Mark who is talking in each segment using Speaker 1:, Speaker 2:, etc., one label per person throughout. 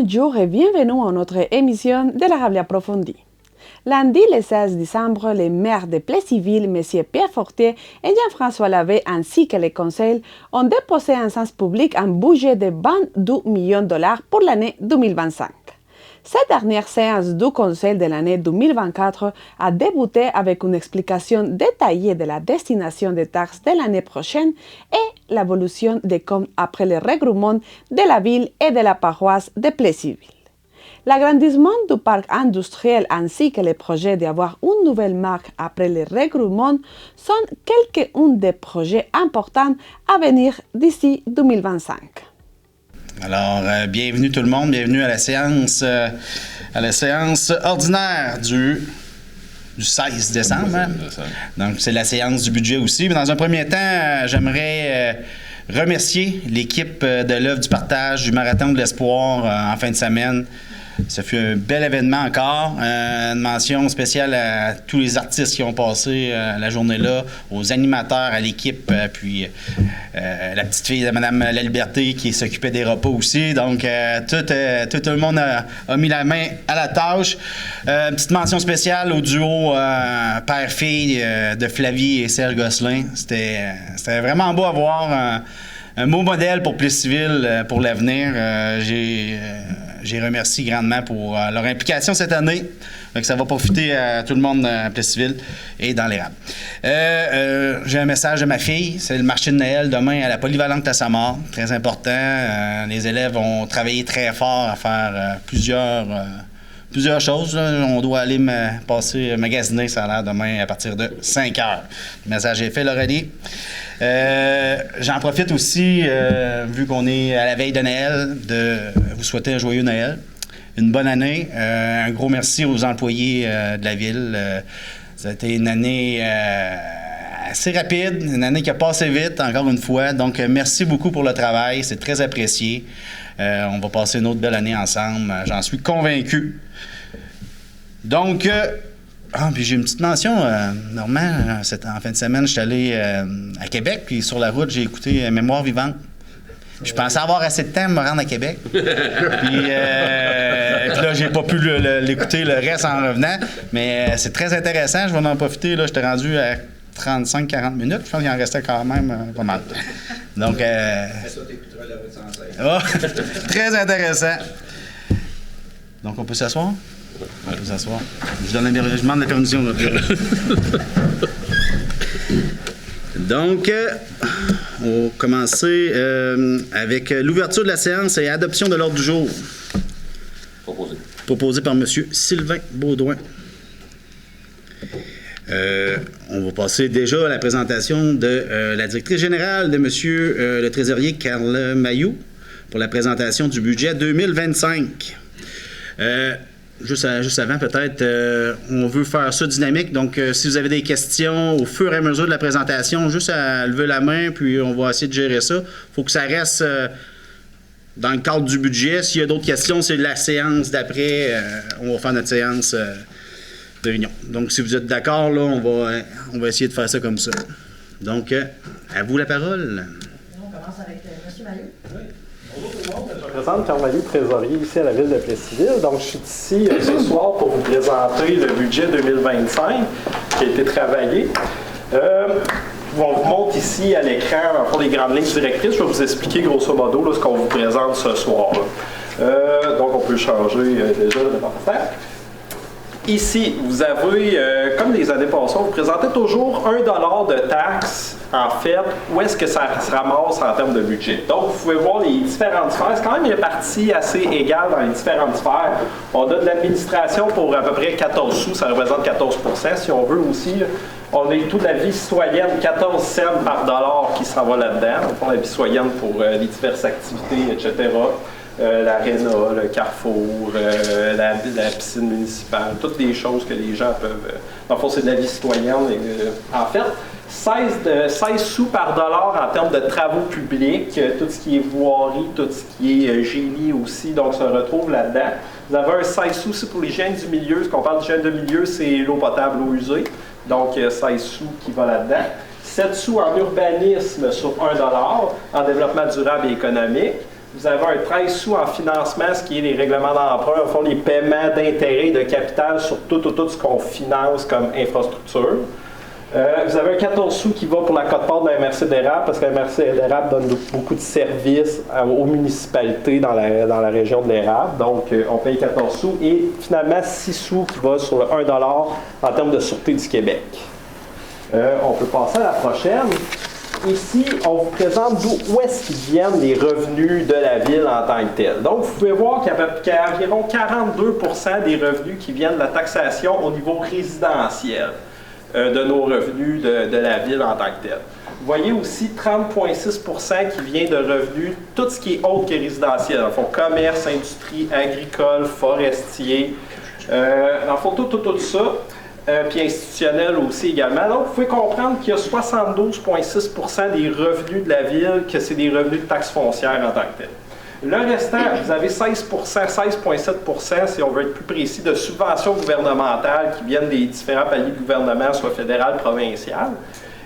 Speaker 1: Bonjour et bienvenue à notre émission de l'Arabe approfondie. Lundi, le 16 décembre, les maires de Plessisville, M. Pierre Fortier et Jean-François Labbé, ainsi que les conseils, ont déposé en séance publique un budget de 22 millions de dollars pour l'année 2025. Cette dernière séance du Conseil de l'année 2024 a débuté avec une explication détaillée de la destination des taxes de l'année prochaine et l'évolution des comptes après le regroupement de la ville et de la paroisse de Plessisville. L'agrandissement du parc industriel ainsi que le projet d'avoir une nouvelle marque après le regroupement sont quelques-uns des projets importants à venir d'ici 2025.
Speaker 2: Alors, bienvenue tout le monde, bienvenue à la séance ordinaire du 16 décembre. Hein? Donc, c'est la séance du budget aussi. Mais dans un premier temps, j'aimerais remercier l'équipe de l'œuvre du partage du Marathon de l'Espoir en fin de semaine. Ça fut un bel événement encore. Une mention spéciale à tous les artistes qui ont passé la journée-là, aux animateurs, à l'équipe, puis la petite fille de Mme La Liberté qui s'occupait des repas aussi. Donc, tout le monde a mis la main à la tâche. Une petite mention spéciale au duo père-fille de Flavie et Serge Gosselin. C'était vraiment beau à voir. Un beau modèle pour Plessisville pour l'avenir. J'ai remercié grandement pour leur implication cette année. Donc ça va profiter à tout le monde à Plessisville et dans l'érable. J'ai un message de ma fille. C'est le marché de Noël demain à la Polyvalente à Samar. Très important. Les élèves ont travaillé très fort à faire plusieurs choses. On doit aller magasiner, ça a l'air, demain à partir de 5 heures. Le message est fait, Laurelie. J'en profite aussi, vu qu'on est à la veille de Noël, de vous souhaiter un joyeux Noël, une bonne année. Un gros merci aux employés de la ville. Ça a été une année assez rapide, une année qui a passé vite, encore une fois. Donc, merci beaucoup pour le travail. C'est très apprécié. On va passer une autre belle année ensemble. J'en suis convaincu. Donc, puis j'ai une petite mention. Normand, en fin de semaine, je suis allé à Québec, puis sur la route, j'ai écouté Mémoire vivante. Je pensais avoir assez de temps de me rendre à Québec. Puis là, j'ai pas pu l'écouter le reste en revenant. Mais c'est très intéressant. Je vais en profiter. Là, j'étais rendu à 35-40 minutes. Je pense qu'il en restait quand même pas mal. Donc, très intéressant. Donc, on peut s'asseoir? On peut s'asseoir. Je demande la permission. Donc, on va commencer avec l'ouverture de la séance et adoption de l'ordre du jour. Proposé par M. Sylvain Baudouin. On va passer déjà à la présentation de la directrice générale de M. Le trésorier Carl Mailloux pour la présentation du budget 2025. Juste avant, peut-être, on veut faire ça dynamique. Donc, si vous avez des questions au fur et à mesure de la présentation, juste à lever la main, puis on va essayer de gérer ça. Il faut que ça reste dans le cadre du budget. S'il y a d'autres questions, c'est la séance d'après. On va faire notre séance de réunion. Donc, si vous êtes d'accord, là, on va essayer de faire ça comme ça. Donc, à vous la parole.
Speaker 3: On commence avec M. Mailloux.
Speaker 4: Oui. Bonjour tout le monde, je représente Carl Mailloux, trésorier ici à la ville de Plessisville. Donc, je suis ici ce soir pour vous présenter le budget 2025 qui a été travaillé. On vous montre ici à l'écran pour les grandes lignes directrices. Je vais vous expliquer grosso modo là, ce qu'on vous présente ce soir. Donc, on peut changer déjà de temps. Ici, vous avez, comme les années passées, on vous présentait toujours $1 de taxe, en fait, où est-ce que ça se ramasse en termes de budget. Donc, vous pouvez voir les différentes sphères. C'est quand même une partie assez égale dans les différentes sphères. On a de l'administration pour à peu près 14 sous, ça représente 14 % si on veut aussi. On a toute la vie citoyenne, 14 cents par dollar qui s'en va là-dedans. On fait la vie citoyenne pour les diverses activités, etc. L'aréna, le carrefour, la piscine municipale, toutes les choses que les gens peuvent... en fait, c'est de la vie citoyenne. En fait, 16 sous par dollar en termes de travaux publics, tout ce qui est voirie, tout ce qui est génie aussi, donc se retrouve là-dedans. Vous avez un 16 sous, c'est pour l'hygiène du milieu. Ce qu'on parle d'hygiène de milieu, c'est l'eau potable, l'eau usée. Donc, 16 sous qui va là-dedans. 7 sous en urbanisme sur $1, en développement durable et économique. Vous avez un 13 sous en financement, ce qui est les règlements d'emprunt, au fond, les paiements d'intérêt et de capital sur tout ce qu'on finance comme infrastructure. Vous avez un 14 sous qui va pour la quote-part de la MRC d'érable, parce que la MRC d'érable donne beaucoup de services aux municipalités dans la région de l'érable. Donc, on paye 14 sous. Et finalement, 6 sous qui va sur le 1 $ en termes de Sûreté du Québec. On peut passer à la prochaine. Ici, on vous présente d'où est-ce qu'ils viennent les revenus de la ville en tant que telle. Donc, vous pouvez voir qu'il y a environ 42 % des revenus qui viennent de la taxation au niveau résidentiel de nos revenus de la ville en tant que telle. Vous voyez aussi 30,6 % qui vient de revenus, tout ce qui est autre que résidentiel. Dans le fond, commerce, industrie, agricole, forestier, dans le fond, tout ça. Puis institutionnel aussi également. Donc, vous pouvez comprendre qu'il y a 72,6 % des revenus de la ville que c'est des revenus de taxes foncières en tant que tel. Le restant, vous avez 16 %, 16,7 % si on veut être plus précis, de subventions gouvernementales qui viennent des différents paliers de gouvernement, soit fédéral, provincial.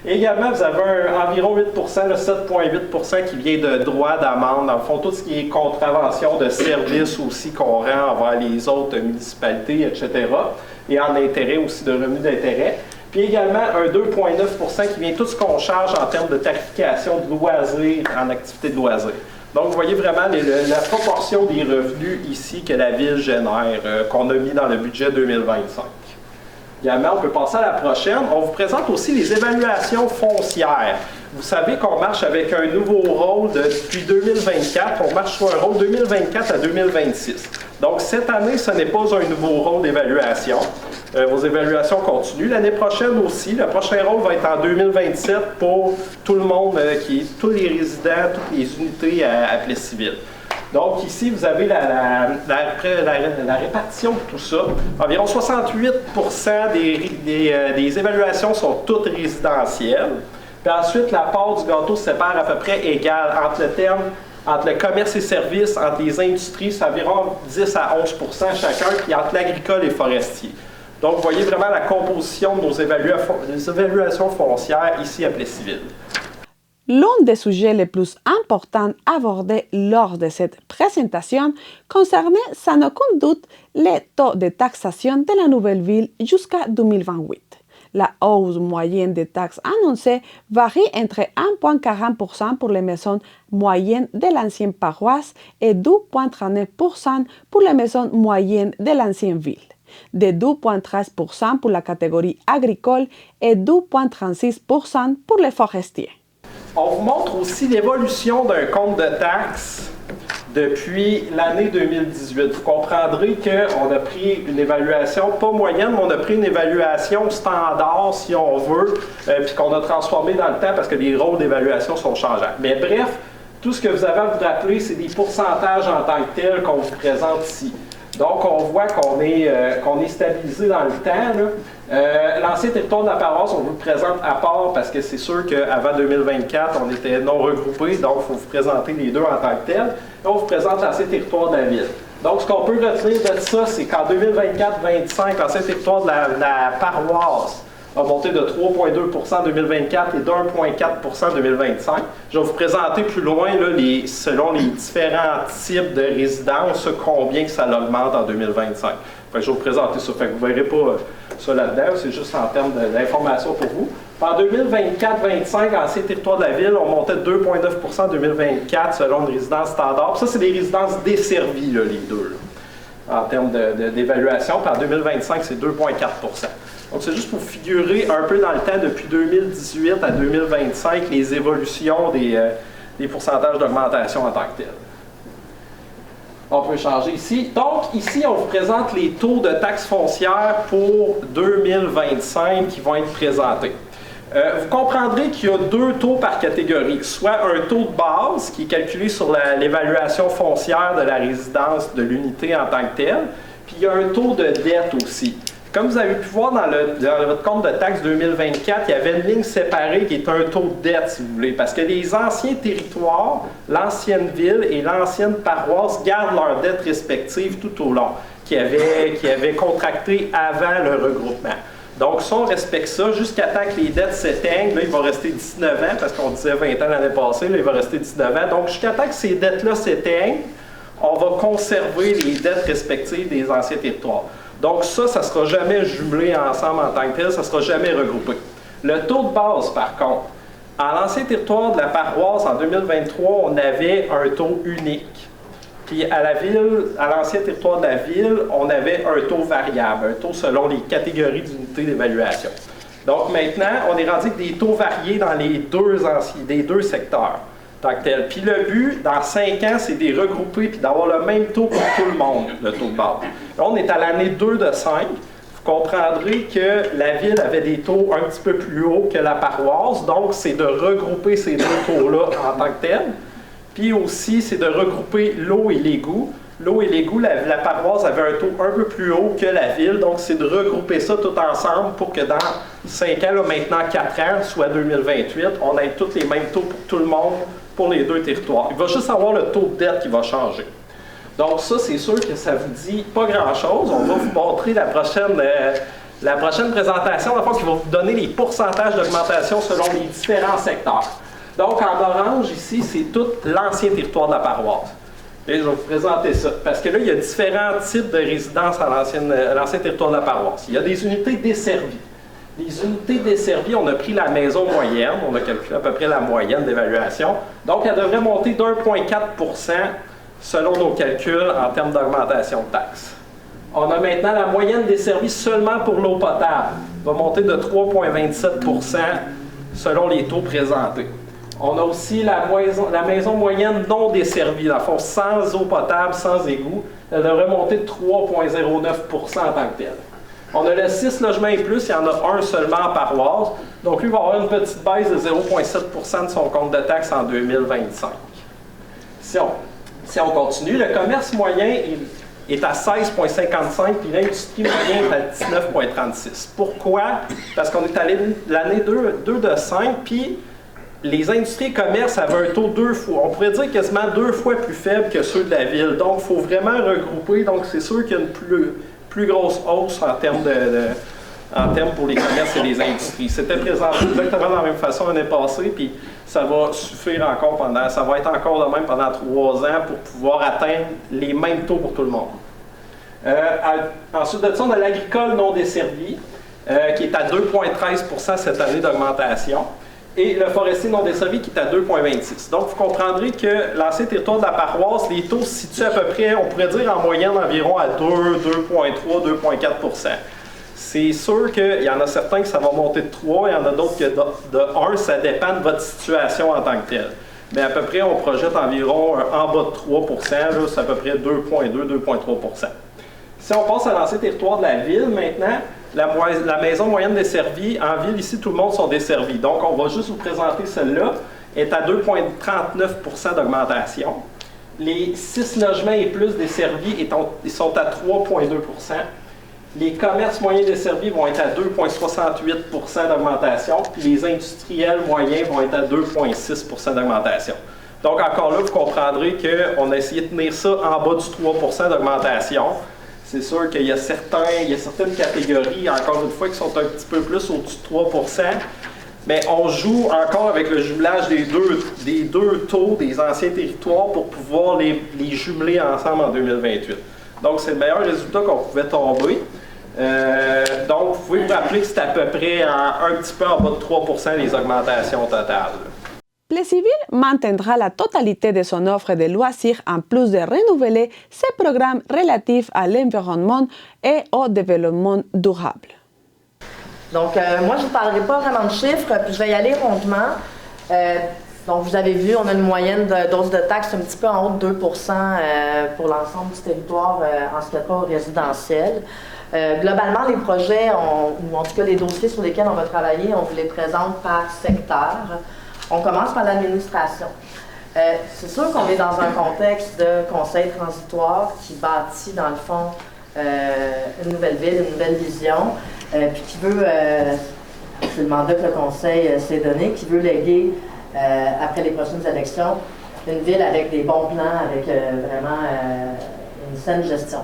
Speaker 4: Et également, vous avez environ 8 %, 7,8 % qui vient de droits d'amende. Dans le fond, tout ce qui est contravention de services aussi qu'on rend envers les autres municipalités, etc. Et en intérêt aussi, de revenus d'intérêt. Puis également, un 2,9 % qui vient tout ce qu'on charge en termes de tarification de loisirs en activité de loisirs. Donc, vous voyez vraiment la proportion des revenus ici que la ville génère, qu'on a mis dans le budget 2025. Également, on peut passer à la prochaine. On vous présente aussi les évaluations foncières. Vous savez qu'on marche avec un nouveau rôle depuis 2024. On marche sur un rôle 2024 à 2026. Donc, cette année, ce n'est pas un nouveau rôle d'évaluation. Vos évaluations continuent. L'année prochaine aussi, le prochain rôle va être en 2027 pour tout le monde, tous les résidents, toutes les unités à Plessisville. Donc ici, vous avez la répartition de tout ça. Environ 68 % des évaluations sont toutes résidentielles. Puis ensuite, la part du gâteau se sépare à peu près égale entre le commerce et services, entre les industries, c'est environ 10 à 11 % chacun, puis entre l'agricole et forestier. Donc, vous voyez vraiment la composition de nos évaluations foncières ici à Plessisville.
Speaker 1: L'un des sujets les plus importants abordés lors de cette présentation concernait sans aucun doute les taux de taxation de la nouvelle ville jusqu'à 2028. La hausse moyenne des taxes annoncée varie entre 1,40 % pour les maisons moyennes de l'ancienne paroisse et 2,39 % pour les maisons moyennes de l'ancienne ville, de 2,13 % pour la catégorie agricole et 2,36 % pour les forestiers.
Speaker 4: On vous montre aussi l'évolution d'un compte de taxes depuis l'année 2018. Vous comprendrez qu'on a pris une évaluation, pas moyenne, mais on a pris une évaluation standard, si on veut, puis qu'on a transformé dans le temps parce que les rôles d'évaluation sont changeants. Mais bref, tout ce que vous avez à vous rappeler, c'est des pourcentages en tant que tels qu'on vous présente ici. Donc, on voit qu'on est stabilisé dans le temps. L'ancien territoire de la paroisse, on vous le présente à part parce que c'est sûr qu'avant 2024, on était non regroupés, donc il faut vous présenter les deux en tant que tels. Et on vous présente l'ancien territoire de la ville. Donc, ce qu'on peut retenir de ça, c'est qu'en 2024-25, l'ancien territoire de la paroisse a monté de 3,2 % en 2024 et d'1,4 % en 2025. Je vais vous présenter plus loin, là, selon les différents types de résidences, combien que ça augmente en 2025. Fait que je vais vous présenter ça. Fait que vous ne verrez pas ça là-dedans, c'est juste en termes d'information pour vous. En 2024-25, ancien territoire de la ville, on montait de 2,9 % en 2024 selon une résidence standard. Puis ça, c'est des résidences desservies, là, les deux, là, en termes d'évaluation. Puis en 2025, c'est 2,4 %. Donc, c'est juste pour figurer un peu dans le temps, depuis 2018 à 2025, les évolutions des pourcentages d'augmentation en tant que tels. On peut changer ici. Donc, ici, on vous présente les taux de taxes foncières pour 2025 qui vont être présentés. Vous comprendrez qu'il y a deux taux par catégorie, soit un taux de base qui est calculé sur l'évaluation foncière de la résidence de l'unité en tant que telle, puis il y a un taux de dette aussi. Comme vous avez pu voir dans votre compte de taxe 2024, il y avait une ligne séparée qui est un taux de dette, si vous voulez, parce que les anciens territoires, l'ancienne ville et l'ancienne paroisse gardent leurs dettes respectives tout au long, qui avaient contracté avant le regroupement. Donc, si on respecte ça, jusqu'à temps que les dettes s'éteignent, là, il va rester 19 ans, parce qu'on disait 20 ans l'année passée, là, il va rester 19 ans. Donc, jusqu'à temps que ces dettes-là s'éteignent, on va conserver les dettes respectives des anciens territoires. Donc, ça ne sera jamais jumelé ensemble en tant que tel, ça ne sera jamais regroupé. Le taux de base, par contre, à l'ancien territoire de la paroisse, en 2023, on avait un taux unique. Puis à la ville, à l'ancien territoire de la ville, on avait un taux variable, un taux selon les catégories d'unités d'évaluation. Donc maintenant, on est rendu avec des taux variés dans les deux secteurs, tant que tel. Puis le but, dans 5 ans, c'est de les regrouper puis d'avoir le même taux pour tout le monde, le taux de base. Là, on est à l'année 2 de 5. Vous comprendrez que la ville avait des taux un petit peu plus hauts que la paroisse, donc c'est de regrouper ces deux taux-là en tant que tel. Puis aussi, c'est de regrouper l'eau et l'égout. L'eau et l'égout, la paroisse avait un taux un peu plus haut que la ville, donc c'est de regrouper ça tout ensemble pour que dans 5 ans, là, maintenant 4 ans, soit 2028, on ait tous les mêmes taux pour tout le monde, pour les deux territoires. Il va juste avoir le taux de dette qui va changer. Donc ça, c'est sûr que ça vous dit pas grand-chose. On va vous montrer la prochaine présentation, dans le fond, qui va vous donner les pourcentages d'augmentation selon les différents secteurs. Donc, en orange, ici, c'est tout l'ancien territoire de la paroisse. Et je vais vous présenter ça. Parce que là, il y a différents types de résidences à l'ancien territoire de la paroisse. Il y a des unités desservies. Les unités desservies, on a pris la maison moyenne. On a calculé à peu près la moyenne d'évaluation. Donc, elle devrait monter d'1,4 % selon nos calculs en termes d'augmentation de taxes. On a maintenant la moyenne desservie seulement pour l'eau potable. Elle va monter de 3,27 % selon les taux présentés. On a aussi la maison moyenne non desservie, dans le fond, sans eau potable, sans égout. Elle devrait monter de 3,09 % en tant que telle. On a le 6 logements et plus, il y en a un seulement en paroisse. Donc, lui va avoir une petite baisse de 0,7 % de son compte de taxes en 2025. Si on continue, le commerce moyen est à 16,55 puis l'industrie moyenne est à 19,36. Pourquoi? Parce qu'on est à l'année 2 de 5, puis les industries et commerces avaient un taux on pourrait dire quasiment 2 fois plus faible que ceux de la ville. Donc, il faut vraiment regrouper. Donc, c'est sûr qu'il y a une plus grosse hausse en termes pour les commerces et les industries. C'était présenté exactement de la même façon l'année passée, puis ça va suffire encore ça va être encore de même pendant 3 ans pour pouvoir atteindre les mêmes taux pour tout le monde. Ensuite de ça, on a l'agricole non desservi, qui est à 2,13 % cette année d'augmentation. Et le forestier non desservi qui est à 2,26. Donc, vous comprendrez que l'ancien territoire de la paroisse, les taux se situent à peu près, on pourrait dire en moyenne environ à 2, 2,3, 2,4 %. C'est sûr qu'il y en a certains que ça va monter de 3, il y en a d'autres que de 1, ça dépend de votre situation en tant que telle. Mais à peu près, on projette environ en bas de 3 %, là, c'est à peu près 2,2, 2,3 %. Si on passe à l'ancien territoire de la ville maintenant, la maison moyenne desservie, en ville, ici, tout le monde sont desservis. Donc, on va juste vous présenter celle-là, est à 2,39 % d'augmentation. Les 6 logements et plus desservis ils sont à 3,2 %. Les commerces moyens desservis vont être à 2,68 % d'augmentation, puis les industriels moyens vont être à 2,6 % d'augmentation. Donc, encore là, vous comprendrez qu'on a essayé de tenir ça en bas du 3 % d'augmentation. C'est sûr qu'il y a certaines catégories, encore une fois, qui sont un petit peu plus au-dessus de 3 %, mais on joue encore avec le jumelage des deux taux des anciens territoires pour pouvoir les jumeler ensemble en 2028. Donc, c'est le meilleur résultat qu'on pouvait tomber. Donc, vous pouvez vous rappeler que c'est à peu près un petit peu en bas de 3 % les augmentations totales.
Speaker 1: Plessisville maintiendra la totalité de son offre de loisirs en plus de renouveler ses programmes relatifs à l'environnement et au développement durable.
Speaker 3: Donc, moi, je ne vous parlerai pas vraiment de chiffres, puis je vais y aller rondement. Donc, vous avez vu, on a une moyenne de dose de taxes un petit peu en haut de 2 % pour l'ensemble du territoire en ce qui est pas au résidentiel. Globalement, les projets, ou en tout cas les dossiers sur lesquels on va travailler, on vous les présente par secteur. On commence par l'administration. C'est sûr qu'on est dans un contexte de conseil transitoire qui bâtit, dans le fond, une nouvelle ville, une nouvelle vision, puis qui veut, c'est le mandat que le conseil s'est donné, qui veut léguer, après les prochaines élections, une ville avec des bons plans, avec vraiment une saine gestion.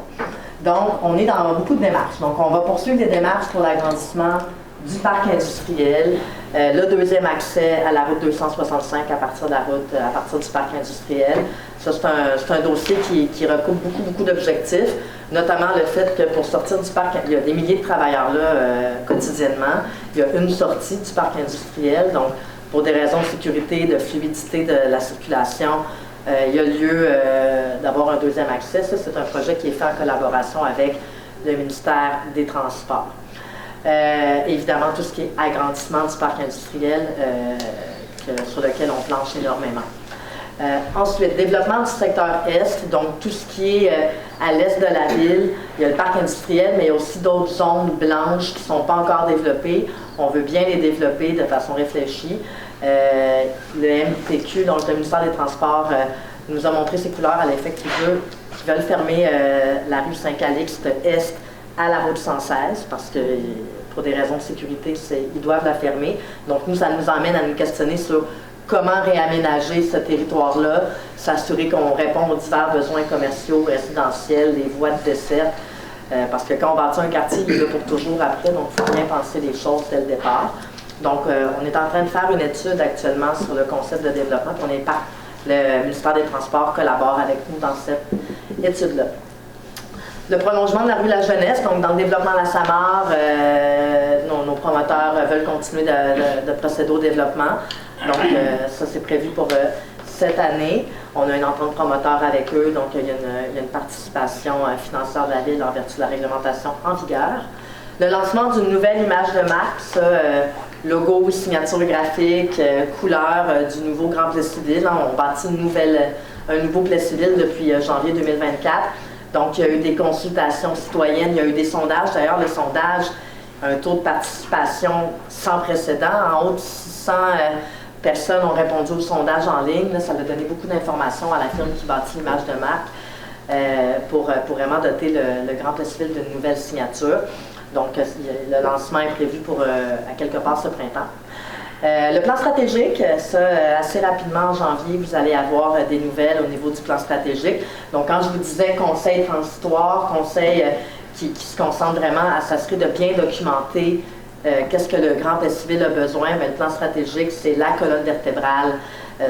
Speaker 3: Donc, on est dans beaucoup de démarches. Donc, on va poursuivre les démarches pour l'agrandissement du parc industriel, le deuxième accès à la route 265 à partir du parc industriel. Ça, c'est un dossier qui recoupe beaucoup d'objectifs, notamment le fait que pour sortir du parc, il y a des milliers de travailleurs là quotidiennement. Il y a une sortie du parc industriel, donc pour des raisons de sécurité, de fluidité de la circulation, il y a lieu d'avoir un deuxième accès. Ça, c'est un projet qui est fait en collaboration avec le ministère des Transports. Évidemment, tout ce qui est agrandissement du parc industriel sur lequel on planche énormément. Ensuite, développement du secteur Est, donc tout ce qui est à l'est de la ville. Il y a le parc industriel, mais il y a aussi d'autres zones blanches qui ne sont pas encore développées. On veut bien les développer de façon réfléchie. Le MTQ, donc le ministère des Transports, nous a montré ses couleurs à l'effet qu'ils veulent fermer la rue Saint-Calixte Est à la route 116, parce que pour des raisons de sécurité, ils doivent la fermer. Donc nous, ça nous emmène à nous questionner sur comment réaménager ce territoire-là, s'assurer qu'on répond aux divers besoins commerciaux, résidentiels, les voies de dessert, parce que quand on bâtit un quartier, il est là pour toujours après, donc il faut bien penser les choses dès le départ. Donc on est en train de faire une étude actuellement sur le concept de développement, puis le ministère des Transports collabore avec nous dans cette étude-là. Le prolongement de la rue La Jeunesse, donc dans le développement de la Samar, nos promoteurs veulent continuer de procéder au développement. Donc ça, c'est prévu pour cette année. On a une entente promoteur avec eux, donc il y a une participation financière de la ville en vertu de la réglementation en vigueur. Le lancement d'une nouvelle image de marque, ça, logo, signature graphique, couleur du nouveau Grand Plessis-Ville. On bâtit un nouveau Plessis-Ville depuis janvier 2024. Donc, il y a eu des consultations citoyennes, il y a eu des sondages. D'ailleurs, le sondage a un taux de participation sans précédent. En haut de 600 personnes ont répondu au sondage en ligne. Là, ça a donné beaucoup d'informations à la firme qui bâtit l'image de marque pour vraiment doter le Grand Plessis-Ville d'une nouvelle signature. Donc, le lancement est prévu pour, à quelque part, ce printemps. Le plan stratégique, ça, assez rapidement en janvier, vous allez avoir des nouvelles au niveau du plan stratégique. Donc, quand je vous disais conseil transitoire, conseil qui se concentre vraiment à s'assurer de bien documenter qu'est-ce que le Grand Plessis-Ville a besoin, bien, le plan stratégique, c'est la colonne vertébrale.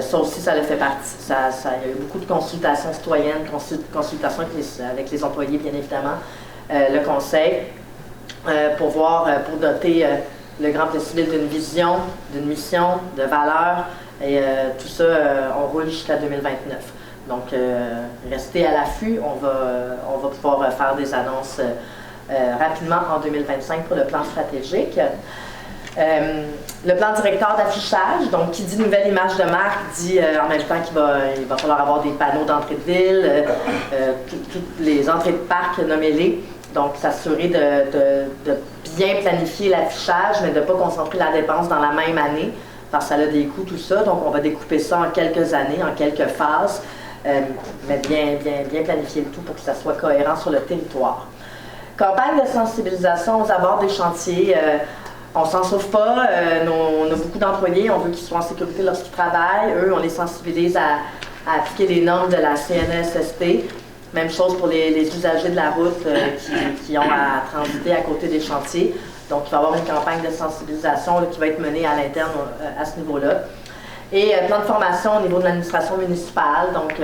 Speaker 3: Ça aussi, ça le fait partie. Il y a eu beaucoup de consultations citoyennes, consultations avec les employés, bien évidemment, le conseil, pour doter le Grand Plessis-Ville d'une vision, d'une mission, de valeurs, et tout ça, on roule jusqu'à 2029. Donc, restez à l'affût, on va pouvoir faire des annonces rapidement en 2025 pour le plan stratégique. Le plan directeur d'affichage, donc qui dit nouvelle image de marque, dit en même temps qu'il va falloir avoir des panneaux d'entrée de ville, toutes les entrées de parc, nommez-les. Donc, s'assurer de bien planifier l'affichage, mais de ne pas concentrer la dépense dans la même année, parce que ça a des coûts, tout ça. Donc, on va découper ça en quelques années, en quelques phases, mais bien planifier le tout pour que ça soit cohérent sur le territoire. Campagne de sensibilisation aux abords des chantiers. On s'en sauve pas. On a beaucoup d'employés, on veut qu'ils soient en sécurité lorsqu'ils travaillent. Eux, on les sensibilise à appliquer les normes de la CNESST. Même chose pour les usagers de la route qui ont à transiter à côté des chantiers. Donc, il va y avoir une campagne de sensibilisation qui va être menée à l'interne à ce niveau-là. Et plan de formation au niveau de l'administration municipale. Donc,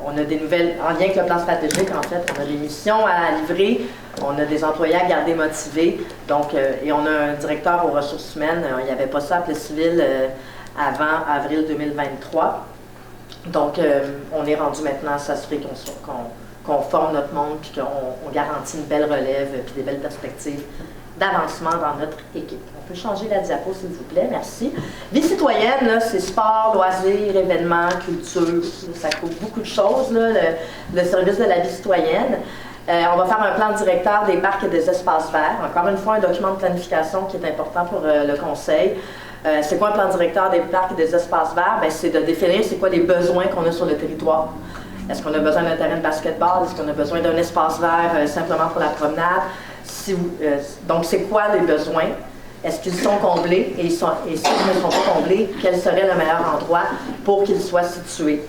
Speaker 3: on a des nouvelles, en lien avec le plan stratégique, en fait, on a des missions à livrer, on a des employés à garder motivés. Donc, et on a un directeur aux ressources humaines. Il n'y avait pas ça à Plessis-Ville avant avril 2023. Donc, on est rendu maintenant à s'assurer qu'on forme notre monde puis qu'on garantit une belle relève puis des belles perspectives d'avancement dans notre équipe. On peut changer la diapo, s'il vous plaît, merci. Vie citoyenne, là, c'est sport, loisirs, événements, culture, ça couvre beaucoup de choses, là, le service de la vie citoyenne. On va faire un plan directeur des parcs et des espaces verts. Encore une fois, un document de planification qui est important pour le conseil. C'est quoi un plan directeur des parcs et des espaces verts? Bien, c'est de définir c'est quoi les besoins qu'on a sur le territoire. Est-ce qu'on a besoin d'un terrain de basketball? Est-ce qu'on a besoin d'un espace vert simplement pour la promenade? Donc, c'est quoi les besoins? Est-ce qu'ils sont comblés? Et s'ils ne sont pas comblés, quel serait le meilleur endroit pour qu'ils soient situés?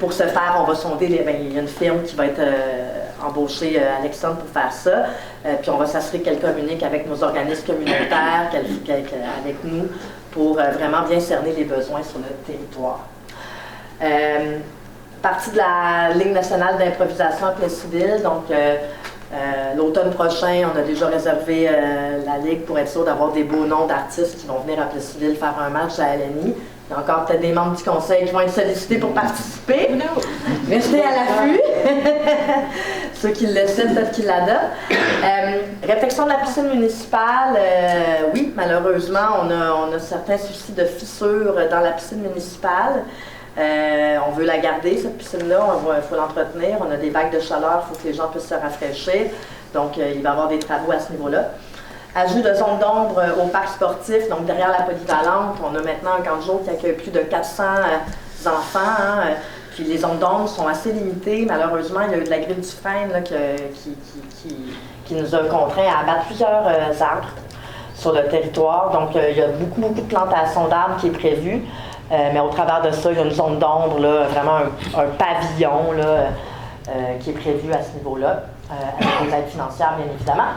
Speaker 3: Pour ce faire, on va sonder, il y a une firme qui va être embauché Alexandre pour faire ça. Puis on va s'assurer qu'elle communique avec nos organismes communautaires, avec nous, pour vraiment bien cerner les besoins sur notre territoire. Partie de la Ligue nationale d'improvisation à Plessisville, donc l'automne prochain, on a déjà réservé la Ligue pour être sûr d'avoir des beaux noms d'artistes qui vont venir à Plessisville faire un match à LNI. Il y a encore peut-être des membres du conseil qui vont être sollicités pour participer. Restez à l'affût. Ceux qui le laissent, peut-être qu'ils l'adoptent. Réfection de la piscine municipale, oui, malheureusement, on a certains soucis de fissures dans la piscine municipale. On veut la garder, cette piscine-là, il faut l'entretenir. On a des vagues de chaleur, il faut que les gens puissent se rafraîchir. Donc, il va y avoir des travaux à ce niveau-là. Ajout de zone d'ombre au parc sportif, donc derrière la polyvalente. On a maintenant un camp de jour qui accueille plus de 400 enfants. Puis les zones d'ombre sont assez limitées. Malheureusement, il y a eu de la grille du frein là, qui nous a contraints à abattre plusieurs arbres sur le territoire. Donc, il y a beaucoup de plantations d'arbres qui est prévue. Mais au travers de ça, il y a une zone d'ombre, là, vraiment un pavillon là, qui est prévu à ce niveau-là, avec des aides financières, bien évidemment.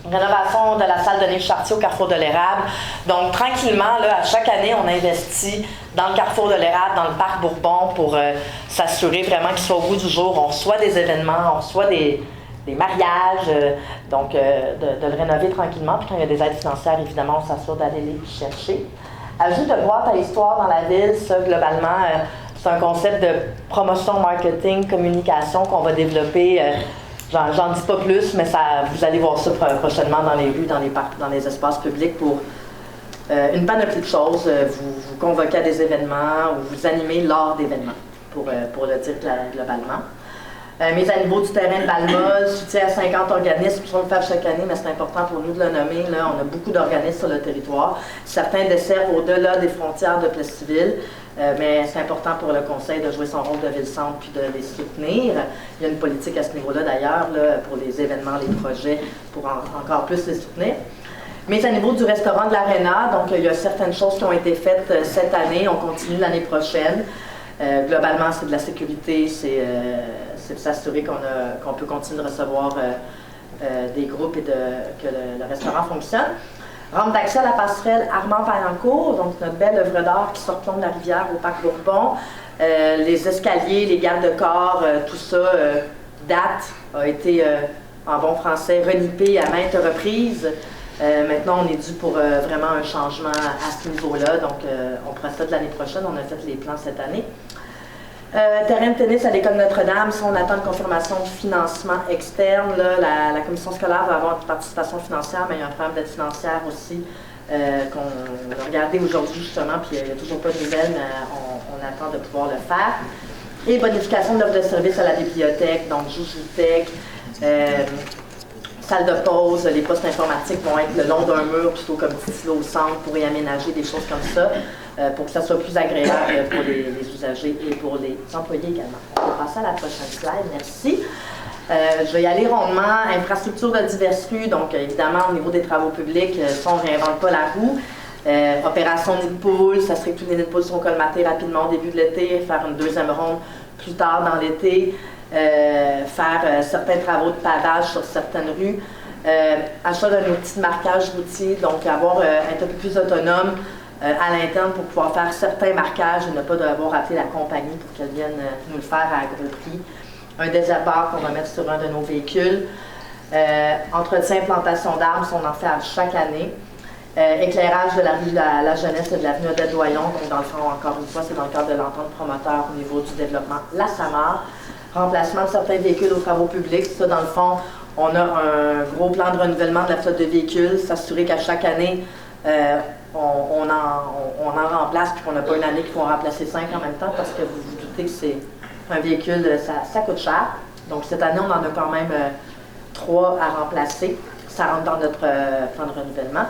Speaker 3: Rénovation de la salle de Denis Chartier au Carrefour de l'Érable. Donc, tranquillement, là, à chaque année, on investit dans le Carrefour de l'Érable, dans le Parc Bourbon, pour s'assurer vraiment qu'il soit au goût du jour. On reçoit des événements, on reçoit des mariages, donc de le rénover tranquillement. Puis quand il y a des aides financières, évidemment, on s'assure d'aller les chercher. Ajout de boîte à histoire dans la ville, ça, globalement, c'est un concept de promotion, marketing, communication qu'on va développer. J'en dis pas plus, mais vous allez voir ça prochainement dans les rues, dans les parcs, dans les espaces publics pour une panoplie de choses. Vous convoquez à des événements ou vous animez lors d'événements, pour le dire globalement. Mise à niveau du terrain de Balmol, soutien à 50 organismes, on le fait chaque année, mais c'est important pour nous de le nommer. Là, on a beaucoup d'organismes sur le territoire. Certains desservent au-delà des frontières de Plessisville, mais c'est important pour le conseil de jouer son rôle de ville-centre puis de les soutenir. Il y a une politique à ce niveau-là d'ailleurs, là, pour les événements, les projets, pour encore plus les soutenir. Mise à niveau du restaurant de l'Arena, donc il y a certaines choses qui ont été faites cette année, on continue l'année prochaine. Globalement, c'est de la sécurité, c'est de s'assurer qu'on peut continuer de recevoir des groupes et que le restaurant fonctionne. Rampe d'accès à la passerelle Armand-Payancourt, donc notre belle œuvre d'art qui surplombe la rivière au Parc Bourbon. Les escaliers, les garde-corps, tout ça a été, en bon français, renippé à maintes reprises. Maintenant, on est dû pour vraiment un changement à ce niveau-là, donc on procède l'année prochaine, on a fait les plans cette année. Terrain de tennis à l'école Notre-Dame, si on attend une confirmation de financement externe, là, la commission scolaire va avoir une participation financière, mais il y a un problème d'aide financière aussi qu'on a regardé aujourd'hui justement, puis il n'y a toujours pas de nouvelles, mais on attend de pouvoir le faire. Et bonification de l'offre de service à la bibliothèque, donc Joujoutech, salle de pause, les postes informatiques vont être le long d'un mur plutôt comme petit silo au centre pour y aménager des choses comme ça, pour que ça soit plus agréable pour les usagers et pour les employés également. On va passer à la prochaine slide, merci. Je vais y aller rondement. Infrastructure de diverses rues, donc évidemment au niveau des travaux publics, ça on ne réinvente pas la roue. Opération nid de poule, ça serait que tous les nids de poule seront colmatés rapidement au début de l'été, faire une deuxième ronde plus tard dans l'été. Faire certains travaux de pavage sur certaines rues, achat d'un outil de marquage routier, donc être un peu plus autonome à l'interne pour pouvoir faire certains marquages et ne pas devoir appeler la compagnie pour qu'elle vienne nous le faire à gros prix. Un désherbeur qu'on va mettre sur un de nos véhicules. Entretien, plantation d'arbres, on en fait à chaque année. Éclairage de la rue la Jeunesse et de l'avenue Odette-Doyon, donc dans le fond, encore une fois, c'est dans le cadre de l'entente promoteur au niveau du développement La Samar. Remplacement de certains véhicules aux travaux publics. Ça, dans le fond, on a un gros plan de renouvellement de la flotte de véhicules, s'assurer qu'à chaque année, on en remplace, puis qu'on n'a pas une année qu'il faut en remplacer 5 en même temps, parce que vous vous doutez que c'est un véhicule, ça coûte cher. Donc cette année, on en a quand même 3 à remplacer. Ça rentre dans notre plan de renouvellement.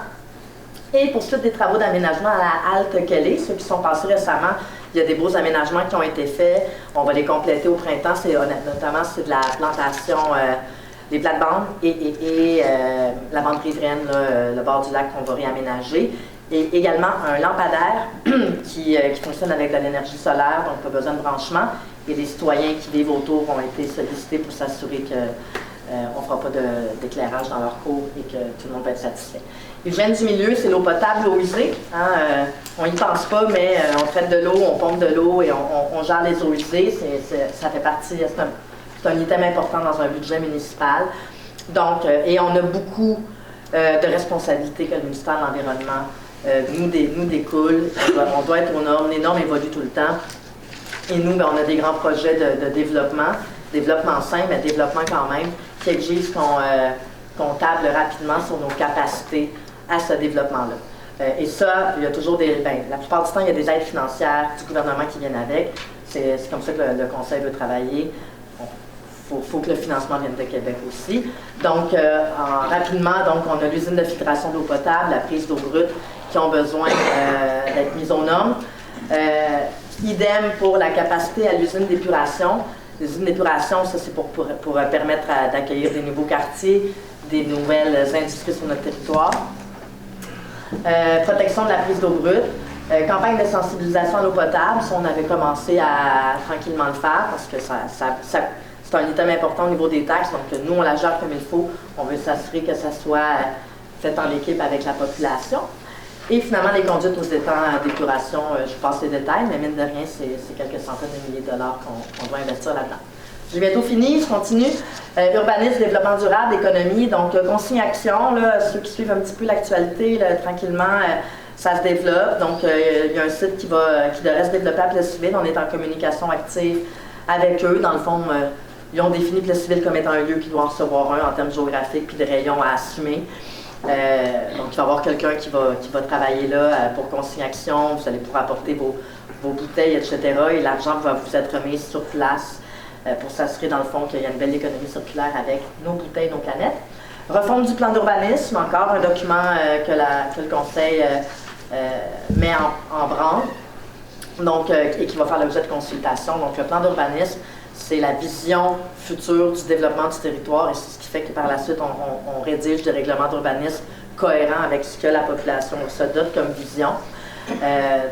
Speaker 3: Et poursuite des travaux d'aménagement à la halte Kelly, ceux qui sont passés récemment, il y a des beaux aménagements qui ont été faits. On va les compléter au printemps. Notamment, c'est de la plantation des plates-bandes et la bande riveraine, le bord du lac qu'on va réaménager. Et également un lampadaire qui fonctionne avec de l'énergie solaire, donc pas besoin de branchement. et les citoyens qui vivent autour ont été sollicités pour s'assurer qu'on ne fera pas d'éclairage dans leur cours et que tout le monde va être satisfait. L'hygiène du milieu, c'est l'eau potable, l'eau usée. Hein, on n'y pense pas, mais on traite de l'eau, on pompe de l'eau et on gère les eaux usées. Ça fait partie, c'est un item important dans un budget municipal. Donc, et on a beaucoup de responsabilités que le ministère de l'Environnement nous découle. On doit être aux normes. Les normes évoluent tout le temps. Et nous, on a des grands projets de développement sain, mais développement quand même, qui exigent qu'on table rapidement sur nos capacités à ce développement-là. Et ça, il y a toujours la plupart du temps, il y a des aides financières du gouvernement qui viennent avec. C'est comme ça que le Conseil veut travailler. Il faut que le financement vienne de Québec aussi. Donc, rapidement, on a l'usine de filtration d'eau potable, la prise d'eau brute, qui ont besoin d'être mises aux normes. Idem pour la capacité à l'usine d'épuration. L'usine d'épuration, ça c'est pour permettre d'accueillir des nouveaux quartiers, des nouvelles industries sur notre territoire. Protection de la prise d'eau brute. Campagne de sensibilisation à l'eau potable, ça on avait commencé à tranquillement le faire parce que c'est un item important au niveau des taxes, donc nous on la gère comme il faut. On veut s'assurer que ça soit fait en équipe avec la population. Et finalement, les conduites aux étangs d'épuration, je passe les détails, mais mine de rien, c'est quelques centaines de milliers de dollars qu'on doit investir là-dedans. J'ai bientôt fini, je continue. Urbanisme, développement durable, économie, donc consigne action, là, ceux qui suivent un petit peu l'actualité, tranquillement, ça se développe. Donc, il y a un site qui devrait se développer à Plessisville. On est en communication active avec eux. Dans le fond, ils ont défini Plessisville comme étant un lieu qui doit en recevoir un en termes géographiques puis de rayons à assumer. Donc, il va y avoir quelqu'un qui va travailler là pour Consigne Action. Vous allez pouvoir apporter vos bouteilles, etc. Et l'argent va vous être remis sur place pour s'assurer, dans le fond, qu'il y a une belle économie circulaire avec nos bouteilles, nos canettes. Refonte du plan d'urbanisme, encore un document que le Conseil met en branle, donc, et qui va faire l'objet de consultation. Donc, le plan d'urbanisme, c'est la vision future du développement du territoire et c'est ce qui fait que par la suite, on rédige des règlements d'urbanisme cohérents avec ce que la population se dote comme vision.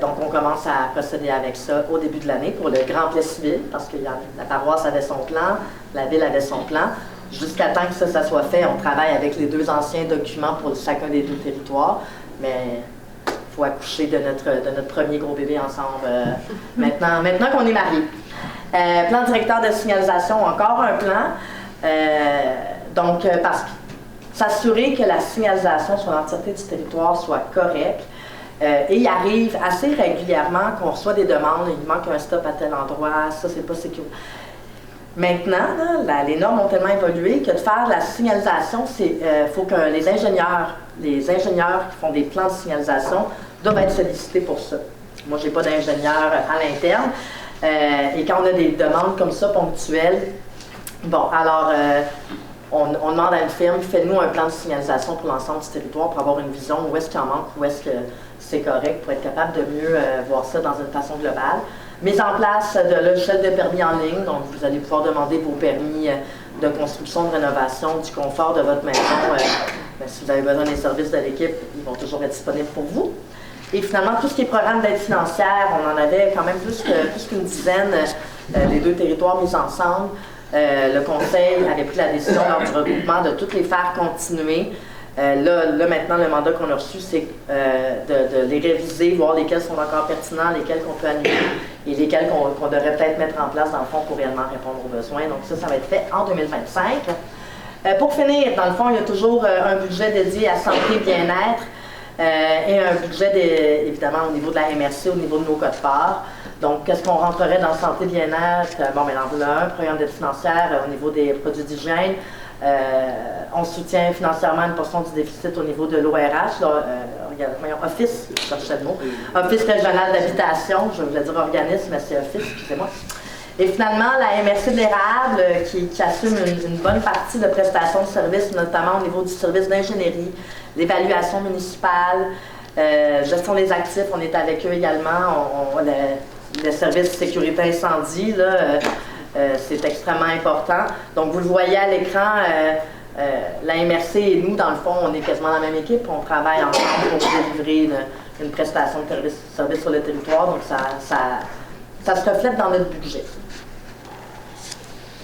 Speaker 3: Donc, on commence à procéder avec ça au début de l'année pour le Grand Plessisville, parce que la paroisse avait son plan, la ville avait son plan. Jusqu'à temps que ça soit fait, on travaille avec les deux anciens documents pour chacun des deux territoires, mais il faut accoucher de notre premier gros bébé ensemble maintenant qu'on est mariés. Plan directeur de signalisation, encore un plan. Parce que s'assurer que la signalisation sur l'entièreté du territoire soit correcte. Et il arrive assez régulièrement qu'on reçoit des demandes, il manque un stop à tel endroit, ça c'est pas sécurisé. Maintenant, là, les normes ont tellement évolué que de faire de la signalisation, il faut que les ingénieurs qui font des plans de signalisation doivent être sollicités pour ça. Moi, j'ai pas d'ingénieur à l'interne. Et quand on a des demandes comme ça ponctuelles, on demande à une firme, faites-nous un plan de signalisation pour l'ensemble du territoire pour avoir une vision où est-ce qu'il en manque, où est-ce que c'est correct, pour être capable de mieux voir ça dans une façon globale. Mise en place de logiciels de permis en ligne, donc vous allez pouvoir demander vos permis de construction, de rénovation, du confort de votre maison. Si vous avez besoin des services de l'équipe, ils vont toujours être disponibles pour vous. Et finalement, tout ce qui est programme d'aide financière, on en avait quand même plus qu'une dizaine des deux territoires mis ensemble. Le Conseil avait pris la décision lors du regroupement de toutes les faire continuer. Là, maintenant, le mandat qu'on a reçu, c'est de les réviser, voir lesquels sont encore pertinents, lesquels qu'on peut annuler et lesquels qu'on devrait peut-être mettre en place, dans le fond, pour réellement répondre aux besoins. Donc ça va être fait en 2025. Pour finir, dans le fond, il y a toujours un budget dédié à santé, bien-être et un budget, évidemment, au niveau de la MRC, au niveau de nos codes-parts. Donc, qu'est-ce qu'on rentrerait dans santé, bien-être? Un programme d'aide financière au niveau des produits d'hygiène. On soutient financièrement une portion du déficit au niveau de l'ORH, Office, je cherchais le mot, Office régional d'habitation, je voulais dire organisme, mais c'est Office, excusez-moi. Et finalement, la MRC de l'érable qui assume une bonne partie de prestations de services, notamment au niveau du service d'ingénierie, l'évaluation municipale, gestion des actifs, on est avec eux également, le service de sécurité incendie, là, c'est extrêmement important. Donc, vous le voyez à l'écran, la MRC et nous, dans le fond, on est quasiment la même équipe. On travaille ensemble pour délivrer une prestation de service sur le territoire. Donc, ça se reflète dans notre budget.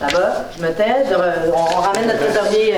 Speaker 3: Là-bas, je me tais, on ramène notre trésorier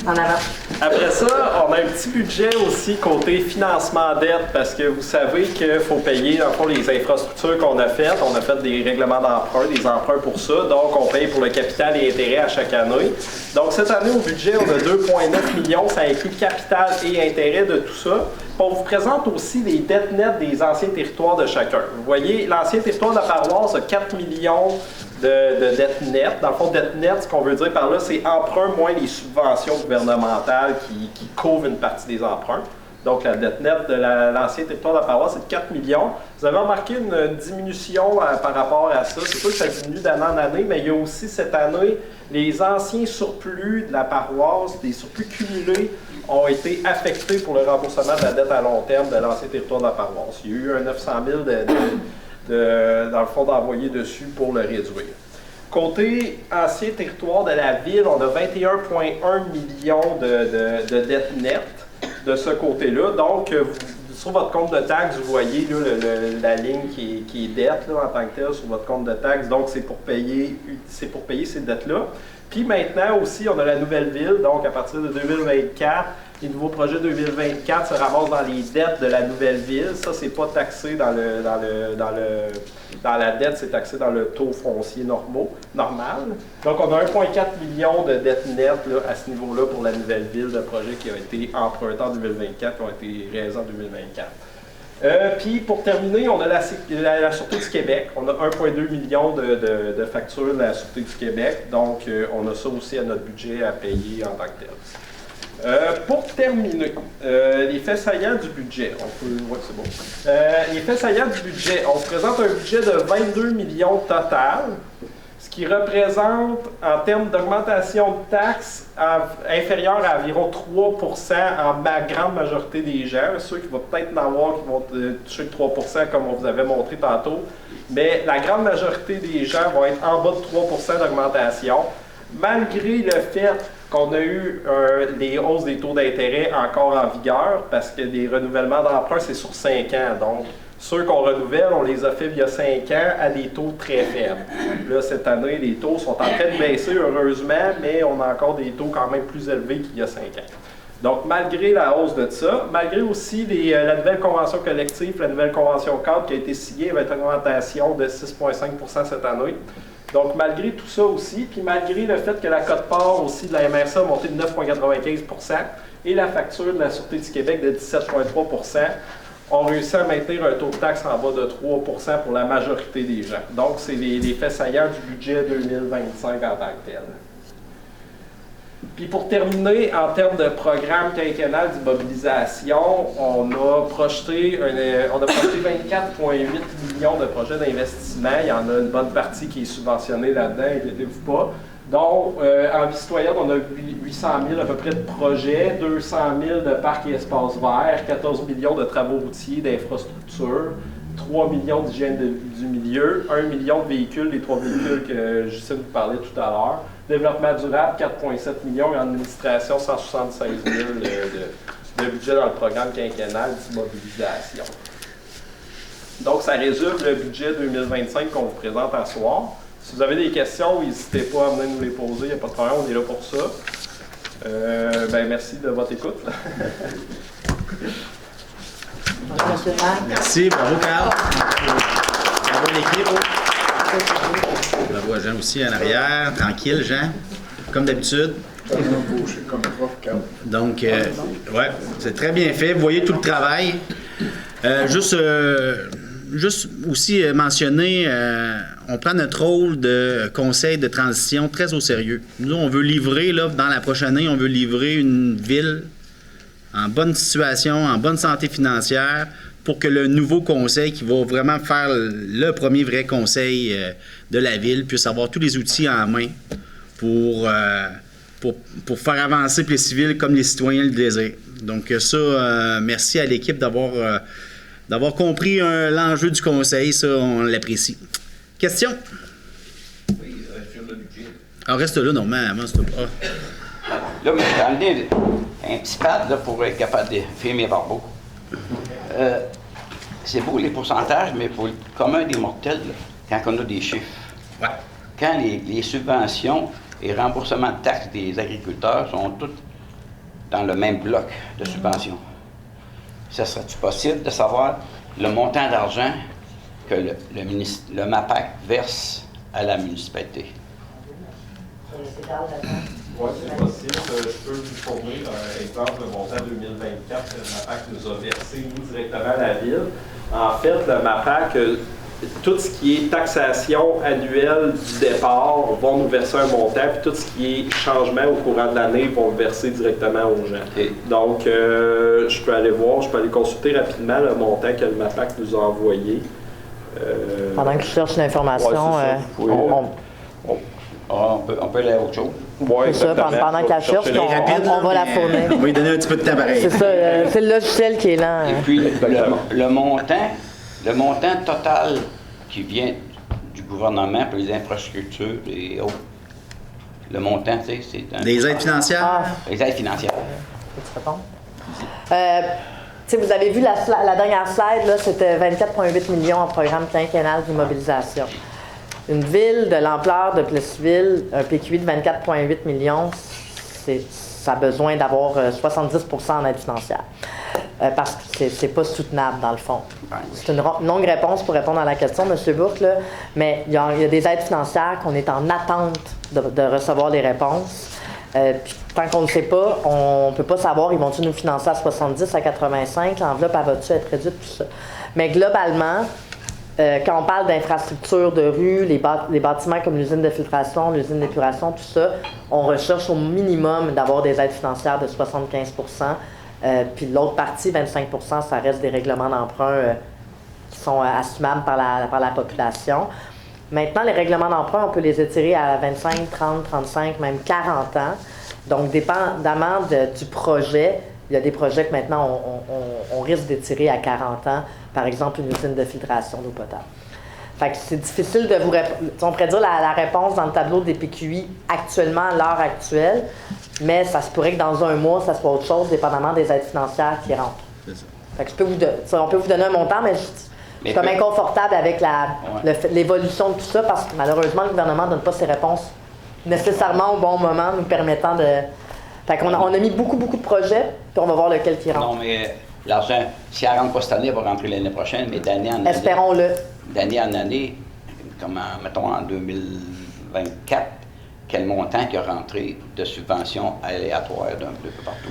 Speaker 3: en avant.
Speaker 4: Après ça, on a un petit budget aussi côté financement dette parce que vous savez qu'il faut payer, dans le fond, les infrastructures qu'on a faites. On a fait des règlements d'emprunt, des emprunts pour ça. Donc, on paye pour le capital et intérêt à chaque année. Donc, cette année, au budget, on a 2,9 millions. Ça inclut capital et intérêt de tout ça. On vous présente aussi les dettes nettes des anciens territoires de chacun. Vous voyez, l'ancien territoire de la paroisse a 4 millions de dettes nettes. Dans le fond, dette nette, ce qu'on veut dire par là, c'est emprunt moins les subventions gouvernementales qui couvrent une partie des emprunts. Donc, la dette nette de l'ancien territoire de la paroisse, c'est de 4 millions. Vous avez remarqué une diminution par rapport à ça. C'est sûr que ça diminue d'année en année, mais il y a aussi cette année, les anciens surplus de la paroisse, des surplus cumulés, ont été affectés pour le remboursement de la dette à long terme de l'ancien territoire de la paroisse. Il y a eu un 900 000 dans le fond d'envoyer dessus pour le réduire. Côté ancien territoire de la ville, on a 21,1 millions de dettes nettes de ce côté-là. Donc, sur votre compte de taxes, vous voyez là, la ligne qui est dette là, en tant que telle sur votre compte de taxes. Donc, c'est pour payer ces dettes-là. Puis maintenant aussi, on a la nouvelle ville. Donc, à partir de 2024, les nouveaux projets 2024 se ramassent dans les dettes de la nouvelle ville. Ça, c'est pas taxé dans la dette, c'est taxé dans le taux foncier normal. Donc, on a 1,4 million de dettes nettes là, à ce niveau-là pour la nouvelle ville de projets qui ont été empruntés en 2024, qui ont été réalisés en 2024. Puis, pour terminer, on a la Sûreté du Québec. On a 1,2 million de factures de la Sûreté du Québec. Donc, on a ça aussi à notre budget à payer en tant que tel. Pour terminer, les faits saillants du budget. On peut voir que c'est bon. Les faits saillants du budget. On se présente un budget de 22 millions total, ce qui représente, en termes d'augmentation de taxes, inférieur à environ 3% en grande majorité des gens. Ceux qui vont peut-être en avoir qui vont toucher le 3%, comme on vous avait montré tantôt. Mais la grande majorité des gens vont être en bas de 3% d'augmentation, malgré le fait qu'on a eu des hausses des taux d'intérêt encore en vigueur, parce que des renouvellements d'emprunt, c'est sur 5 ans. Donc, ceux qu'on renouvelle, on les a fait il y a 5 ans à des taux très faibles. Là, cette année, les taux sont en train de baisser, heureusement, mais on a encore des taux quand même plus élevés qu'il y a 5 ans. Donc, malgré la hausse de ça, malgré aussi la nouvelle convention collective, la nouvelle convention cadre qui a été signée avec une augmentation de 6,5% cette année. Donc, malgré tout ça aussi, puis malgré le fait que la cote-part aussi de la MRC a monté de 9,95% et la facture de la Sûreté du Québec de 17,3%, on réussit à maintenir un taux de taxe en bas de 3% pour la majorité des gens. Donc, c'est les faits saillants du budget 2025 en tant que tel. Puis pour terminer, en termes de programme quinquennal d'immobilisation, on a projeté 24,8 millions de projets d'investissement. Il y en a une bonne partie qui est subventionnée là-dedans, inquiétez-vous pas. Donc, en vie citoyenne, on a 800 000 à peu près de projets, 200 000 de parcs et espaces verts, 14 millions de travaux routiers, d'infrastructures, 3 millions d'hygiène du milieu, 1 million de véhicules, les 3 véhicules que Justine vous parlait tout à l'heure. Développement durable, 4,7 millions, et en administration, 176 000 de budget dans le programme quinquennal d'immobilisation. Donc, ça résume le budget 2025 qu'on vous présente à ce soir. Si vous avez des questions, n'hésitez pas à venir nous les poser, il n'y a pas de problème, on est là pour ça. Merci de votre écoute.
Speaker 2: Merci, bravo Carl. Bravo l'équipe. Bravo à Jean aussi en arrière. Tranquille, Jean, comme d'habitude. Donc, ouais, c'est très bien fait. Vous voyez tout le travail. Juste aussi mentionner, on prend notre rôle de conseil de transition très au sérieux. Nous, on veut livrer, là, dans la prochaine année, on veut livrer une ville en bonne situation, en bonne santé financière, pour que le nouveau conseil qui va vraiment faire le premier vrai conseil de la ville puisse avoir tous les outils en main pour faire avancer les civils comme les citoyens le désirent. Donc ça, merci à l'équipe d'avoir compris l'enjeu du conseil, ça, on l'apprécie. Question?
Speaker 5: Oui, sur le budget.
Speaker 2: Alors, reste là, normalement, c'est pas.
Speaker 5: Là, mais j'ai amené un petit pad là, pour être capable de faire mes barbeaux. C'est beau les pourcentages, mais pour le commun des mortels, là, quand on a des chiffres.
Speaker 2: Ouais.
Speaker 5: quand les subventions et remboursements de taxes des agriculteurs sont tous dans le même bloc de subventions, ça serait-tu possible de savoir le montant d'argent que le MAPAC verse à la municipalité?
Speaker 4: Oui, c'est possible. Je peux vous fournir, par exemple, le montant 2024 que le MAPAC nous a versé, nous, directement à la ville. En fait, le MAPAC, tout ce qui est taxation annuelle du départ vont nous verser un montant, puis tout ce qui est changement au courant de l'année vont le verser directement aux gens.
Speaker 5: Okay.
Speaker 4: Donc, je peux aller voir, je peux aller consulter rapidement le montant que le MAPAC nous a envoyé.
Speaker 3: Pendant que je cherche l'information,
Speaker 5: on peut aller à autre chose.
Speaker 4: Oui,
Speaker 3: c'est ça, pendant qu'elle cherche, on va la fournir.
Speaker 2: On va lui donner un petit peu de temps pareil.
Speaker 3: C'est ça, c'est le logiciel qui est lent.
Speaker 5: Et puis, le montant total qui vient du gouvernement pour les infrastructures et autres, le montant, tu sais, c'est...
Speaker 2: Des aides financières?
Speaker 5: Les aides financières.
Speaker 3: Peux-tu répondre? Vous avez vu la dernière slide, là, c'était 24,8 millions en programme quinquennal d'immobilisation. Une ville de l'ampleur de Plessisville, un PQI de 24,8 millions, ça a besoin d'avoir 70 en aide financière. Parce que c'est pas soutenable, dans le fond. C'est une longue réponse pour répondre à la question, M. Bourque, là, mais il y a des aides financières qu'on est en attente de recevoir les réponses. Puis tant qu'on ne sait pas, on ne peut pas savoir, ils vont-ils nous financer à 70, à 85, l'enveloppe, elle va-tu être réduite, tout ça. Mais globalement, quand on parle d'infrastructures de rue, les bâtiments comme l'usine de filtration, l'usine d'épuration, tout ça, on recherche au minimum d'avoir des aides financières de 75 puis l'autre partie, 25 ça reste des règlements d'emprunt qui sont assumables par la population. Maintenant, les règlements d'emprunt, on peut les étirer à 25, 30, 35, même 40 ans. Donc, dépendamment du projet, il y a des projets que maintenant, on risque d'étirer à 40 ans. Par exemple, une usine de filtration d'eau potable. Fait que c'est difficile de vous répondre. On pourrait dire la réponse dans le tableau des PQI actuellement, à l'heure actuelle, mais ça se pourrait que dans un mois, ça soit autre chose, dépendamment des aides financières qui rentrent. C'est ça. Fait que on peut vous donner un montant, mais je suis comme inconfortable avec l'évolution de tout ça, parce que malheureusement, le gouvernement ne donne pas ses réponses nécessairement au bon moment, nous permettant de... Fait qu'on on a mis beaucoup de projets, puis on va voir lequel qui rentre.
Speaker 5: Non, mais l'argent, si elle ne rentre pas cette année, elle va rentrer l'année prochaine, mais d'année en année...
Speaker 3: Espérons-le.
Speaker 5: D'année en année, comme mettons en 2024, quel montant qui a rentré de subventions aléatoires d'un peu partout?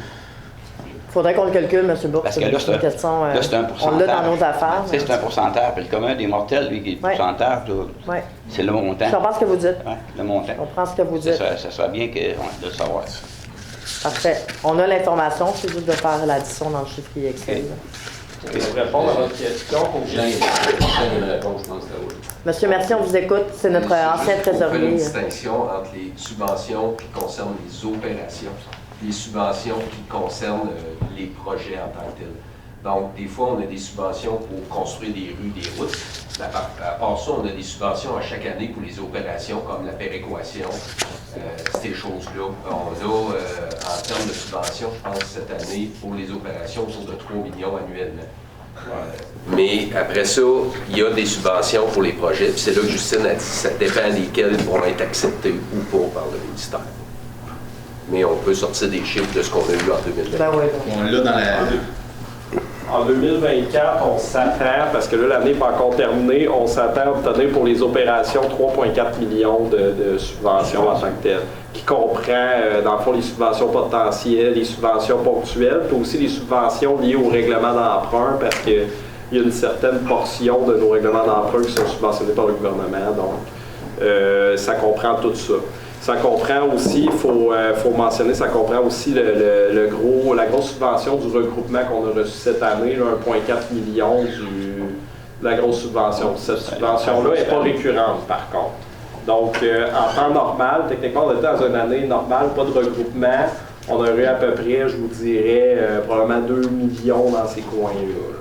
Speaker 3: Il faudrait qu'on le calcule, M. Bourque.
Speaker 5: Parce que là, c'est un pourcentage.
Speaker 3: On l'a dans nos affaires.
Speaker 5: C'est un pourcentage. Puis le commun des mortels, lui, qui est le pourcentage, c'est le montant.
Speaker 3: Je comprends ce que vous dites.
Speaker 5: Ouais, le montant.
Speaker 3: On prend ce que vous dites.
Speaker 5: Ça serait bien de le savoir.
Speaker 3: Parfait. On a l'information, c'est juste de faire l'addition dans le chiffrier Excel.
Speaker 4: Okay. Pour répondre à votre question,
Speaker 3: Monsieur, merci, on vous écoute. C'est notre ancien trésorier.
Speaker 6: On fait une distinction entre les subventions qui concernent les opérations, les subventions qui concernent les projets en tant que tels. Donc, des fois, on a des subventions pour construire des rues, des routes. À part ça, on a des subventions à chaque année pour les opérations comme la péréquation, ces choses-là. On a, en termes de subventions, je pense, cette année, pour les opérations, autour de 3 millions annuellement. Mais après ça, il y a des subventions pour les projets. Puis c'est là que Justine a dit, ça dépend desquels vont être acceptés ou pas par le ministère. Mais on peut sortir des chiffres de ce qu'on a eu en 2020.
Speaker 3: Ben oui.
Speaker 2: On l'a dans la...
Speaker 4: En 2024, on s'attend, parce que là, l'année n'est pas encore terminée, on s'attend à obtenir pour les opérations 3,4 millions de subventions en tant que telles, qui comprend, dans le fond, les subventions potentielles, les subventions ponctuelles, puis aussi les subventions liées au règlement d'emprunt, parce qu'il y a une certaine portion de nos règlements d'emprunt qui sont subventionnés par le gouvernement, donc ça comprend tout ça. Ça comprend aussi, il faut mentionner, ça comprend aussi la grosse subvention du regroupement qu'on a reçu cette année, 1,4 million de la grosse subvention. Cette subvention-là n'est pas récurrente, par contre. Donc, en temps normal, techniquement, on était dans une année normale, pas de regroupement. On aurait à peu près, je vous dirais, probablement 2 millions dans ces coins-là.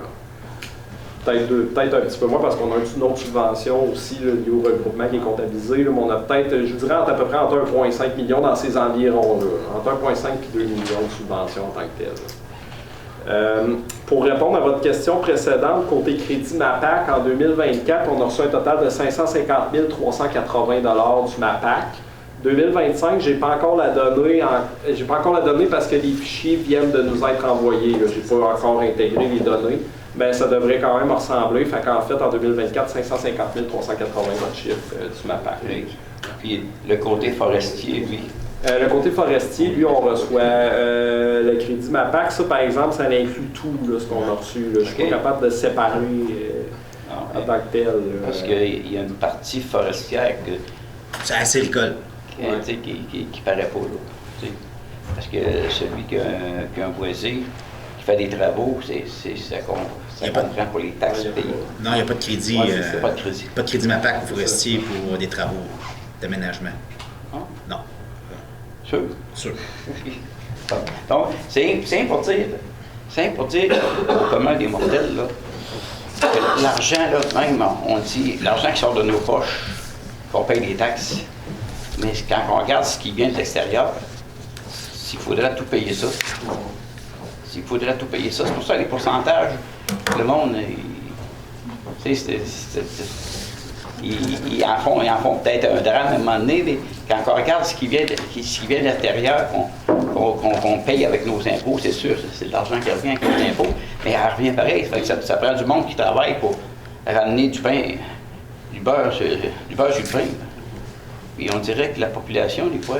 Speaker 4: Peut-être un petit peu moins parce qu'on a une autre subvention aussi liée au regroupement qui est comptabilisé. Là, mais on a peut-être, je dirais, à peu près entre 1,5 million dans ces environs-là. Entre 1,5 et 2 millions de subventions en tant que telles. Pour répondre à votre question précédente, côté crédit MAPAC, en 2024, on a reçu un total de 550 380 $ du MAPAC. 2025, j'ai pas encore la donnée parce que les fichiers viennent de nous être envoyés. Je n'ai pas encore intégré les données, mais ça devrait quand même ressembler. Fait qu'en fait, en 2024, 550 380 votre chiffre du MAPAC.
Speaker 5: Puis le côté forestier, lui.
Speaker 4: Le côté forestier, lui, on reçoit le crédit MAPAC. Ça, par exemple, ça inclut tout là, ce qu'on a reçu. Là. Je suis pas capable de séparer en tant que tel.
Speaker 5: Parce qu'il y a une partie forestière que...
Speaker 2: C'est assez rigole.
Speaker 5: Qui paraît pas, là. Parce que celui qui a un boisier, qui fait des travaux, ça comprend pour les taxes payées.
Speaker 2: Non, il n'y a pas de crédit.
Speaker 5: Pas de crédit.
Speaker 2: Pas de crédit MAPAC forestier pour des travaux d'aménagement.
Speaker 5: Ah.
Speaker 2: Non.
Speaker 5: Sûr?
Speaker 2: Sûr.
Speaker 5: Donc, c'est pour dire au commun des mortels, là, que l'argent, là, même, on dit, l'argent qui sort de nos poches, qu'on paye des taxes, mais quand on regarde ce qui vient de l'extérieur, s'il faudrait tout payer ça. C'est pour ça que les pourcentages, le monde, ils en font peut-être un drame à un moment donné, mais quand on regarde ce qui vient de l'extérieur, qu'on paye avec nos impôts, c'est sûr, c'est de l'argent qui revient avec nos impôts, mais elle revient pareil. Ça prend du monde qui travaille pour ramener du pain, du beurre sur le pain. Et on dirait que la population, des fois,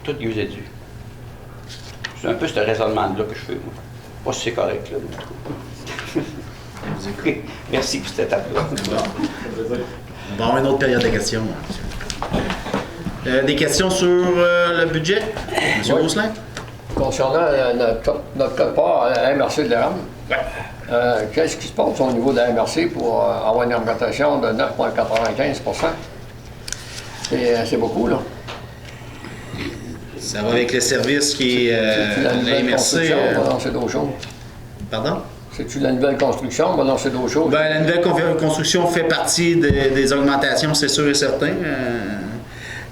Speaker 5: tout y est dû. C'est un peu ce raisonnement-là que je fais, moi. Pas si c'est correct, là. Okay. Merci pour cette étape-là.
Speaker 2: On va avoir une autre période de questions. Des questions sur le budget? M. Rousselin?
Speaker 7: Concernant notre code-part à la MRC de l'ERAM, qu'est-ce qui se passe au niveau de la MRC pour avoir une augmentation de 9,95 %? C'est beaucoup, là.
Speaker 2: Ça va avec le service qui est
Speaker 7: la nouvelle
Speaker 2: MRC.
Speaker 7: construction, on va lancer d'autres choses.
Speaker 2: Pardon?
Speaker 7: C'est-tu la nouvelle construction, on va lancer d'autres choses?
Speaker 2: Ben, la nouvelle construction fait partie des augmentations, c'est sûr et certain.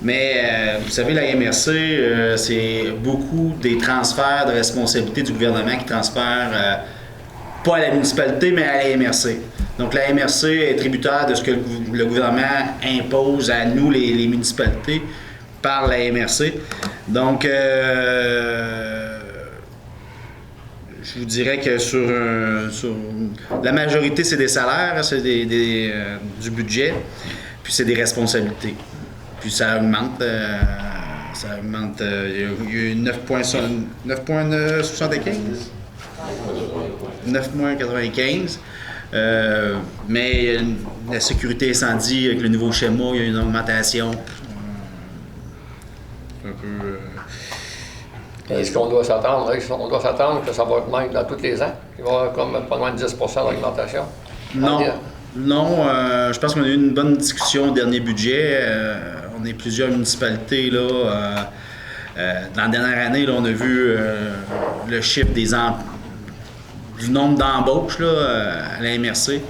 Speaker 2: Mais vous savez, la MRC, c'est beaucoup des transferts de responsabilité du gouvernement qui transfèrent pas à la municipalité, mais à la MRC. Donc la MRC est tributaire de ce que le gouvernement impose à nous, les municipalités, par la MRC. Donc, je vous dirais que sur la majorité, c'est des salaires, c'est du budget, puis c'est des responsabilités. Puis ça augmente. Il y a eu 9,75. 9,95. Mais la sécurité incendie, avec le nouveau schéma, il y a une augmentation. Un peu.
Speaker 7: Est-ce qu'on doit s'attendre? On doit s'attendre que ça va augmenter dans tous les ans? Il va y avoir comme pas loin de 10 % d'augmentation?
Speaker 2: Non. Non, je pense qu'on a eu une bonne discussion au dernier budget. On est plusieurs municipalités, là. Dans la dernière année, là, on a vu le chiffre du nombre d'embauches là, à la MRC.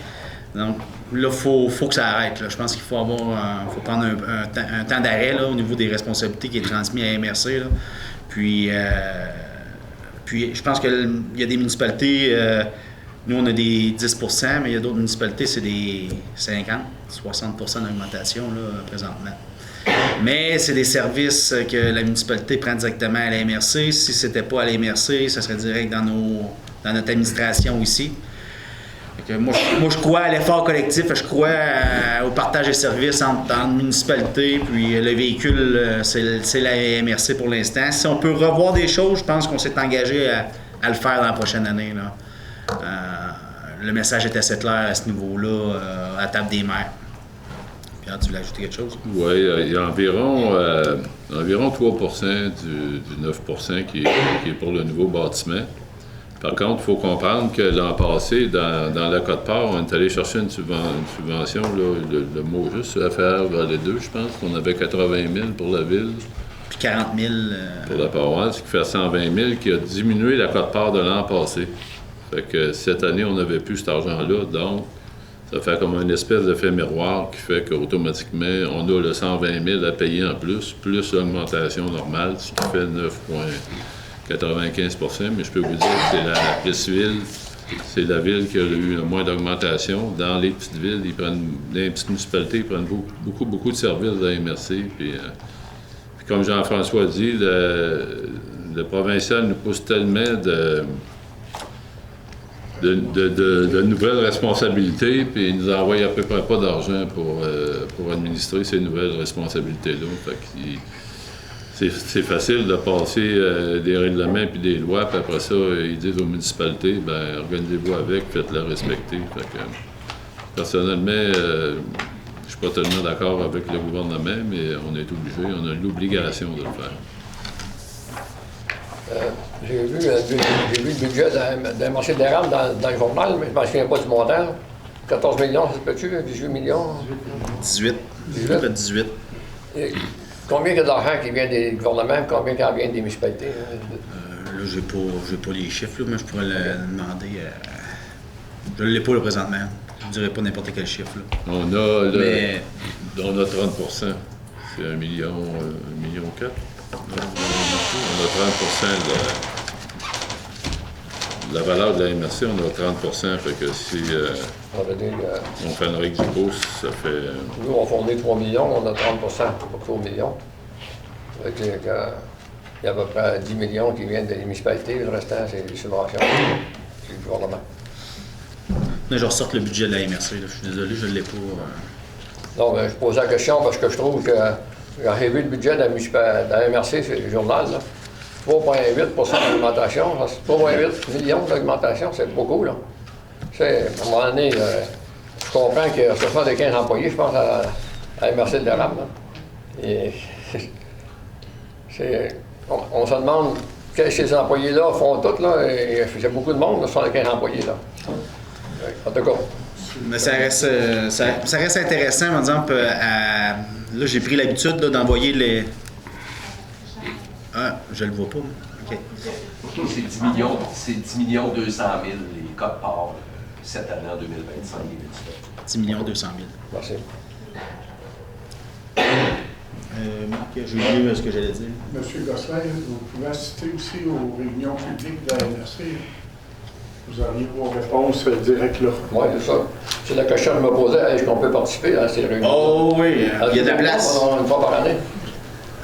Speaker 2: Donc là, faut que ça arrête. Là. Je pense qu'il faut prendre un temps d'arrêt là, au niveau des responsabilités qui est transmis à la MRC. Là. Puis je pense qu'il y a des municipalités, nous on a des 10 %, mais il y a d'autres municipalités, c'est des 50, 60 % d'augmentation là, présentement. Mais c'est des services que la municipalité prend directement à la MRC. Si c'était pas à la MRC, ça serait direct dans notre administration ici. Moi, je crois à l'effort collectif, je crois au partage des services entre municipalités, puis le véhicule, c'est la MRC pour l'instant. Si on peut revoir des choses, je pense qu'on s'est engagé à le faire dans la prochaine année. Là. Le message est assez clair à ce niveau-là, à la table des maires. Pierre, tu voulais ajouter quelque chose?
Speaker 8: Oui, il y a environ 3 % du 9 % qui est pour le nouveau bâtiment. Par contre, il faut comprendre que l'an passé, dans la quote-part, on est allé chercher une subvention, là, le mot juste, FR Vallée 2, je pense, qu'on avait 80 000 pour la ville.
Speaker 2: Puis 40 000...
Speaker 8: pour la paroisse, ce qui fait 120 000, qui a diminué la quote-part de l'an passé. Fait que cette année, on n'avait plus cet argent-là, donc ça fait comme une espèce d'effet miroir qui fait qu'automatiquement, on a le 120 000 à payer en plus l'augmentation normale, ce qui fait 95 %, mais je peux vous dire que c'est la Plessisville, c'est la ville qui a eu le moins d'augmentation. Dans les petites villes, dans les petites municipalités, ils prennent beaucoup de services de la MRC. Puis comme Jean-François a dit, le provincial nous pousse tellement de nouvelles responsabilités, puis il nous envoie à peu près pas d'argent pour administrer ces nouvelles responsabilités-là. C'est facile de passer des règlements et des lois, puis après ça, ils disent aux municipalités, ben organisez-vous avec, faites-la respecter. Fait que, personnellement, je suis pas tellement d'accord avec le gouvernement, mais on est obligé, on a l'obligation de le faire.
Speaker 7: J'ai vu le budget d'un marché d'érable dans le journal, mais je ne me souviens pas du montant. 14 millions, ça se peut-tu? 18 millions?
Speaker 2: 18. 18.
Speaker 7: Et combien il y a d'argent qui vient des gouvernements, combien qui vient des municipalités?
Speaker 2: Là, j'ai pas les chiffres, là, mais je pourrais le demander. Je ne l'ai pas, là, présentement. Je ne dirais pas n'importe quel chiffre. Là.
Speaker 8: On a 30 %. C'est 1,4 million. On a 30 de la valeur de la MRC, on a 30 fait que si on fait une règle du pouce, ça fait...
Speaker 7: Nous, on fournit 3 millions, on a 30 pour 3 millions. Il y a à peu près 10 millions qui viennent des municipalités, le restant, c'est des subventions du gouvernement.
Speaker 2: Mais je ressors le budget de la MRC, là. Je suis désolé, je ne l'ai pas.
Speaker 7: Non, mais je pose la question parce que je trouve que quand j'ai vu le budget de la MRC, c'est le journal, 3,8 d'augmentation, 3,8 millions d'augmentation, c'est beaucoup, là. À un moment donné, je comprends que ce sont des 15 employés, je pense, à la MRC de l'érable. Et on se demande qu'est-ce que ces employés-là font tout, là, et c'est beaucoup de monde, ce sont les 15 employés, là. En tout cas.
Speaker 2: Mais ça reste intéressant, par exemple, là, j'ai pris l'habitude d'envoyer les... Ah, je le vois pas. OK.
Speaker 6: C'est 10 millions 200 000 les codes parts cette année en 2025.
Speaker 2: 10 millions 200 000.
Speaker 7: Merci.
Speaker 2: Marc, j'ai oublié ce que j'allais dire.
Speaker 9: Monsieur Gosselin, vous pouvez assister aussi aux réunions publiques de la MRC. Vous auriez vos réponses directes là.
Speaker 7: Oui, c'est ça. C'est la question que je me posais. Est-ce qu'on peut participer à ces réunions?
Speaker 2: Oh oui, il y a de la place.
Speaker 7: Une fois par année?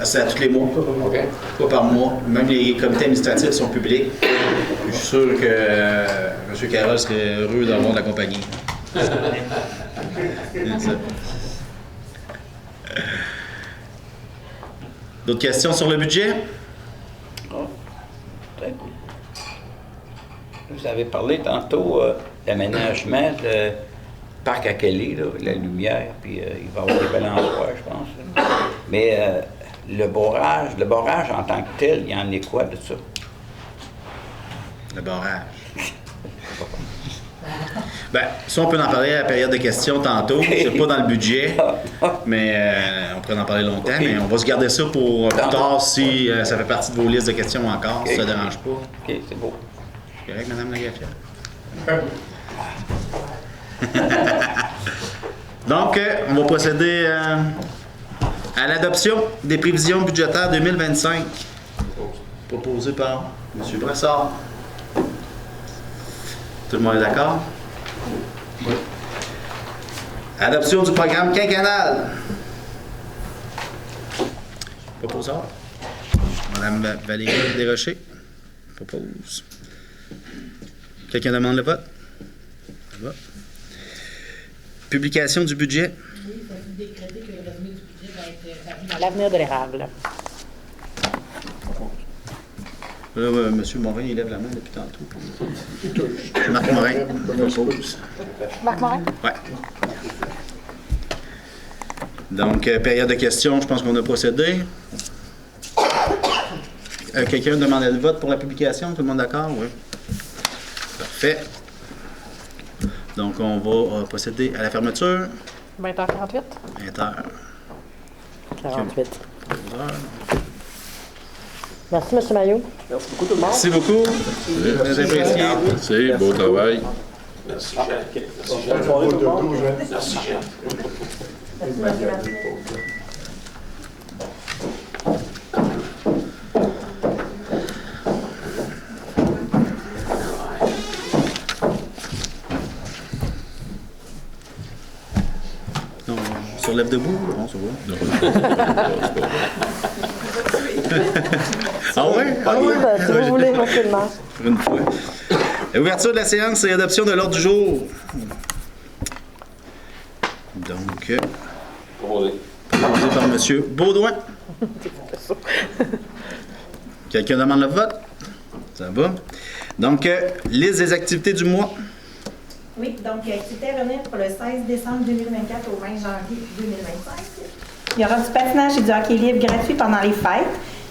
Speaker 2: C'est à tous les mois.
Speaker 7: OK.
Speaker 2: Pas par mois. Même les comités administratifs sont publics. Je suis sûr que M. Carroll serait heureux d'avoir de la compagnie. D'autres questions sur le budget?
Speaker 5: Peut-être. Vous avez parlé tantôt d'aménagement de parc à Kelly, là, la lumière, puis il va y avoir des balançoires, je pense. Là. Mais le barrage en tant que tel, il y en est quoi de ça?
Speaker 2: Le barrage. Ben, ça, on peut en parler à la période de questions tantôt. C'est pas dans le budget, mais on pourrait en parler longtemps. Mais on va se garder ça pour plus tard si ça fait partie de vos listes de questions encore, si ça ne dérange pas.
Speaker 5: OK, c'est beau.
Speaker 2: C'est correct, Mme Lagaffière? Donc, on va procéder à l'adoption des prévisions budgétaires 2025 proposées par M. Brassard. Tout le monde est d'accord? Oui. Adoption du programme quinquennal. Proposeur. Mme Valérie Desrochers propose. Quelqu'un demande le vote? Le vote. Publication du budget.
Speaker 10: Oui, il faut décréter que le revenu du budget va être dans l'avenir de l'érable.
Speaker 2: Là, M. Morin, il lève la main depuis tantôt. Marc Morin.
Speaker 10: Marc Morin?
Speaker 2: Oui. Donc, période de questions, je pense qu'on a procédé. Quelqu'un demandait le vote pour la publication? Tout le monde d'accord? Oui. Parfait. Donc, on va procéder à la fermeture.
Speaker 10: 20h48?
Speaker 2: 20h.
Speaker 10: 48. Merci, M. Maillot.
Speaker 7: Merci beaucoup tout le monde.
Speaker 2: Merci beaucoup. Très apprécié.
Speaker 8: Merci, beau travail.
Speaker 6: Merci, Jean. Merci, Jean.
Speaker 2: sur Lève debout? Non, ça va. Ah ouais? Ah ouais?
Speaker 3: Si vous voulez, facilement.
Speaker 2: Pour une fois. Ouverture de la séance et adoption de l'ordre du jour. Donc, proposé par M. Baudouin. Quelqu'un demande le vote? Ça va. Donc, liste des activités du mois.
Speaker 11: Oui, donc activité à venir pour le 16 décembre 2024 au 20 janvier 2025. Il y aura du patinage et du hockey libre gratuit pendant les fêtes.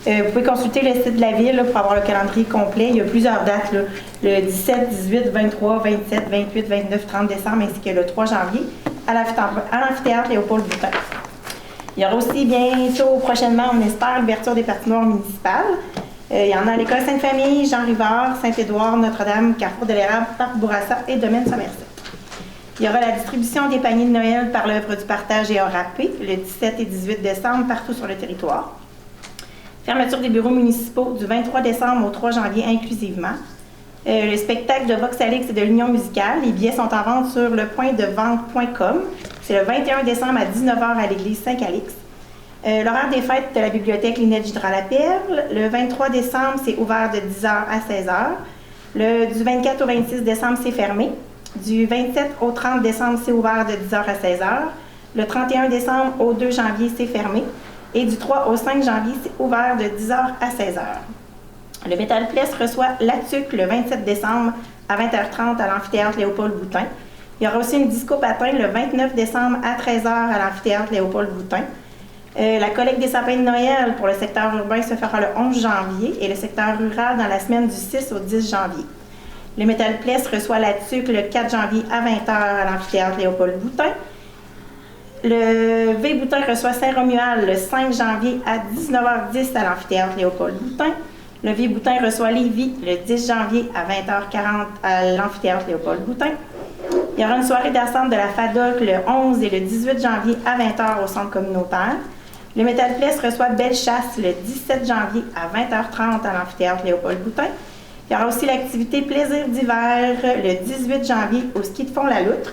Speaker 11: Vous pouvez consulter le site de la ville là, pour avoir le calendrier complet. Il y a plusieurs dates, là, le 17, 18, 23, 27, 28, 29, 30 décembre ainsi que le 3 janvier à l'amphithéâtre Léopold Boutin. Il y aura aussi bientôt, prochainement, on espère, l'ouverture des patinoires municipales. Il y en a à l'École Sainte-Famille, Jean-Rivard, Saint-Édouard, Notre-Dame, Carrefour de l'Érable, Parc Bourassa et Domaine Somerset. Il y aura la distribution des paniers de Noël par l'œuvre du partage et Orapé le 17 et 18 décembre partout sur le territoire. Fermeture des bureaux municipaux du 23 décembre au 3 janvier inclusivement. Le spectacle de Vox Alix et de l'Union musicale. Les billets sont en vente sur lepointdevente.com. C'est le 21 décembre à 19h à l'église Saint-Calix. L'horaire des fêtes de la bibliothèque Linette Gidra-Laperle. Le 23 décembre, c'est ouvert de 10h à 16h. Du 24 au 26 décembre, c'est fermé. Du 27 au 30 décembre, c'est ouvert de 10h à 16h. Le 31 décembre au 2 janvier, c'est fermé. Et du 3 au 5 janvier, c'est ouvert de 10h à 16h. Le Metal Place reçoit l'ATUC le 27 décembre à 20h30 à l'amphithéâtre Léopold Boutin. Il y aura aussi une disco patin le 29 décembre à 13h à l'amphithéâtre Léopold Boutin. La collecte des sapins de Noël pour le secteur urbain se fera le 11 janvier et le secteur rural dans la semaine du 6 au 10 janvier. Le Metal Place reçoit la TUC le 4 janvier à 20h à l'amphithéâtre Léopold Boutin. Le V-Boutin reçoit Saint-Romuald le 5 janvier à 19h10 à l'amphithéâtre Léopold Boutin. Le V-Boutin reçoit Lévis le 10 janvier à 20h40 à l'amphithéâtre Léopold Boutin. Il y aura une soirée d'ensemble de la FADOC le 11 et le 18 janvier à 20h au centre communautaire. Le Metal Place reçoit Bellechasse le 17 janvier à 20h30 à l'amphithéâtre Léopold Boutin. Il y aura aussi l'activité Plaisir d'hiver le 18 janvier au ski de fond La Loutre.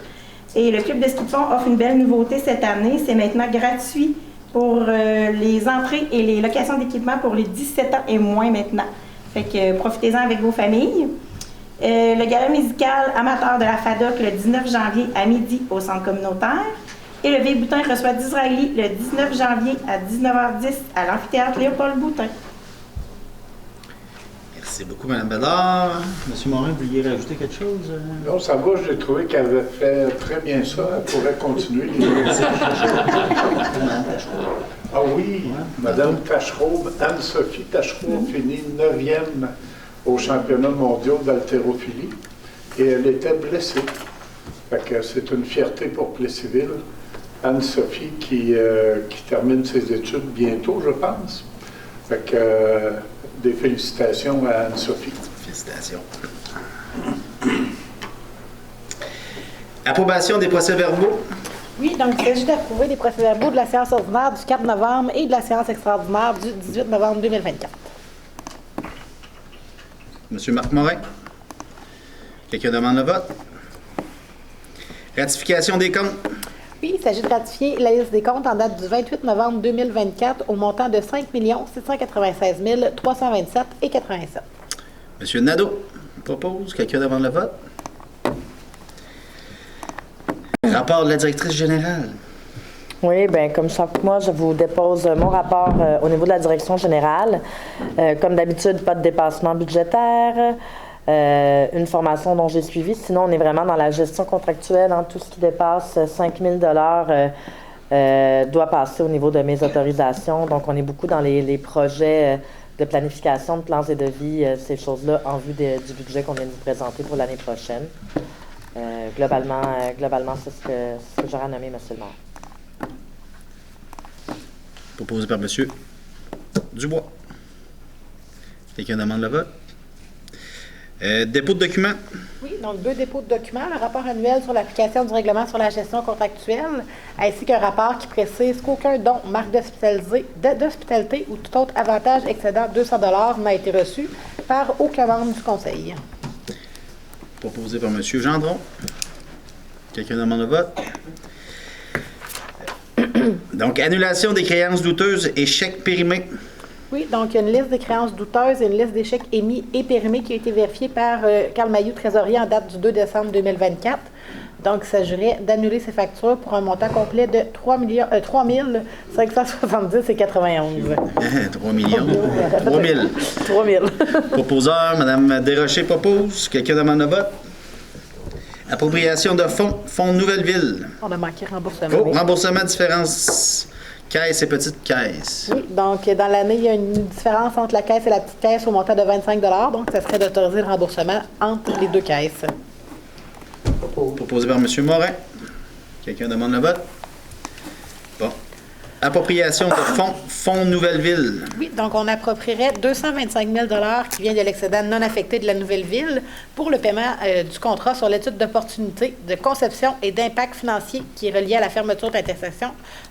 Speaker 11: Et le club de ski de fond offre une belle nouveauté cette année. C'est maintenant gratuit pour les entrées et les locations d'équipement pour les 17 ans et moins maintenant. Fait que profitez-en avec vos familles. Le gala musical amateur de la FADOC le 19 janvier à midi au centre communautaire. Et le V-Boutin reçoit Disraeli le 19 janvier à 19h10 à l'amphithéâtre Léopold Boutin.
Speaker 2: Merci beaucoup, Mme Bédard. M. Morin, vous vouliez rajouter quelque chose?
Speaker 9: Non, ça va, j'ai trouvé qu'elle avait fait très bien ça. Elle pourrait continuer. Ah oui, Mme Tachereau, Anne-Sophie Tachereau finit 9e au championnat mondial d'haltérophilie et elle était blessée. Fait que c'est une fierté pour Plessisville. Anne-Sophie qui termine ses études bientôt, je pense. Fait que des félicitations à Anne-Sophie.
Speaker 2: Félicitations. Approbation des procès-verbaux.
Speaker 10: Oui, donc il s'agit d'approuver les procès-verbaux de la séance ordinaire du 4 novembre et de la séance extraordinaire du 18 novembre 2024.
Speaker 2: Monsieur Marc Morin. Quelqu'un demande le vote? Ratification des comptes.
Speaker 10: Oui, il s'agit de ratifier la liste des comptes en date du 28 novembre 2024 au montant de 5 696 327,87.
Speaker 2: Monsieur Nadeau propose. Quelqu'un demande le vote? Rapport de la directrice générale.
Speaker 3: Oui, bien, comme chaque mois, je vous dépose mon rapport au niveau de la direction générale. Comme d'habitude, pas de dépassement budgétaire. Une formation dont j'ai suivi. Sinon, on est vraiment dans la gestion contractuelle. Hein, tout ce qui dépasse 5 000 doit passer au niveau de mes autorisations. Donc, on est beaucoup dans les projets de planification, de plans et de vie, ces choses-là, en vue du budget qu'on vient de vous présenter pour l'année prochaine. Globalement, c'est ce que j'aurais nommé, M. le maire.
Speaker 2: Proposé par M. Dubois. Quelqu'un demande le vote? Dépôt de documents.
Speaker 10: Oui, donc 2 dépôts de documents, le rapport annuel sur l'application du règlement sur la gestion contractuelle, ainsi qu'un rapport qui précise qu'aucun don, marque d'hospitalité ou tout autre avantage excédant 200 $ n'a été reçu par aucun membre du Conseil.
Speaker 2: Proposé par M. Gendron. Quelqu'un demande le vote? Donc, annulation des créances douteuses et chèques périmés.
Speaker 10: Oui, donc il y a une liste des créances douteuses et une liste des chèques émis et périmés qui a été vérifiée par Carl Mailloux, trésorier, en date du 2 décembre 2024. Donc, il s'agirait d'annuler ces factures pour un montant complet de 3 570 et 91.
Speaker 2: 3 millions. 3 000.
Speaker 10: 3 000.
Speaker 2: Proposeur, Mme Desrochers propose. Quelqu'un demande le vote? Appropriation de fonds, Fonds Nouvelle-Ville.
Speaker 10: On a manqué remboursement.
Speaker 2: Oh, remboursement différence caisse et petite caisse.
Speaker 10: Oui, donc dans l'année, il y a une différence entre la caisse et la petite caisse au montant de 25 $. Donc, ça serait d'autoriser le remboursement entre les deux caisses.
Speaker 2: Proposé par M. Morin. Quelqu'un demande le vote? Bon. Appropriation de fonds, Fonds Nouvelle-Ville.
Speaker 10: Oui, donc on approprierait 225 000 $ qui vient de l'excédent non affecté de la Nouvelle-Ville pour le paiement du contrat sur l'étude d'opportunité, de conception et d'impact financier qui est relié à la fermeture d'intersection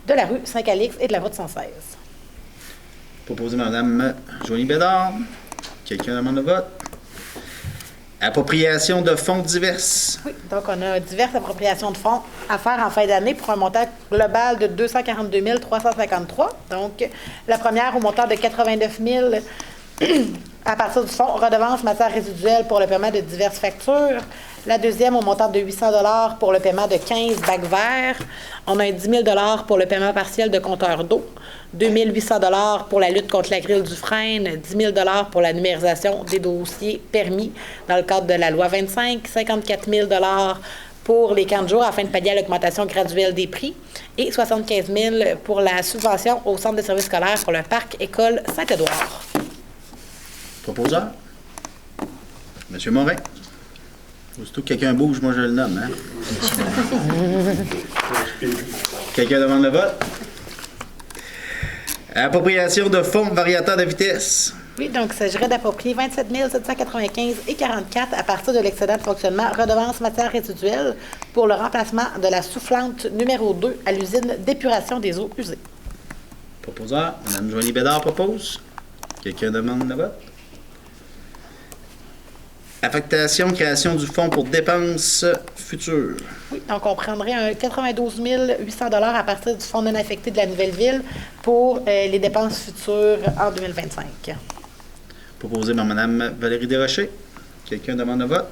Speaker 10: de la rue Saint-Calix et de la route 116.
Speaker 2: Proposé par Mme Joanie Bédard. Quelqu'un demande le vote? Appropriation de fonds diverses.
Speaker 10: Oui, donc on a diverses appropriations de fonds à faire en fin d'année pour un montant global de 242 353. Donc, la première au montant de 89 000 à partir du fonds redevance matière résiduelle pour le paiement de diverses factures. La deuxième au montant de 800 $ pour le paiement de 15 bacs verts. On a 10 000 $ pour le paiement partiel de compteurs d'eau. 2 800 $ pour la lutte contre la grille du Frêne, 10 000 $ pour la numérisation des dossiers permis dans le cadre de la loi 25, 54 000 $ pour les camps de jour afin de pallier à l'augmentation graduelle des prix et 75 000 $ pour la subvention au centre de services scolaires pour le parc école Saint-Édouard.
Speaker 2: Proposeur? M. Morin? Aussitôt que quelqu'un bouge, moi je le nomme. Hein? Quelqu'un demande le vote? Appropriation de fonds variateur de vitesse.
Speaker 10: Oui, donc il s'agirait d'approprier 27 795 et 44 à partir de l'excédent de fonctionnement redevance matière résiduelle pour le remplacement de la soufflante numéro 2 à l'usine d'épuration des eaux usées.
Speaker 2: Proposeur, Mme Joanie Bédard propose. Quelqu'un demande le vote? Affectation, création du fonds pour dépenses futures.
Speaker 10: Oui, donc on prendrait un 92 800 $ à partir du fonds non affecté de la Nouvelle-Ville pour les dépenses futures en 2025.
Speaker 2: Proposé par Mme Valérie Desrochers. Quelqu'un demande le vote?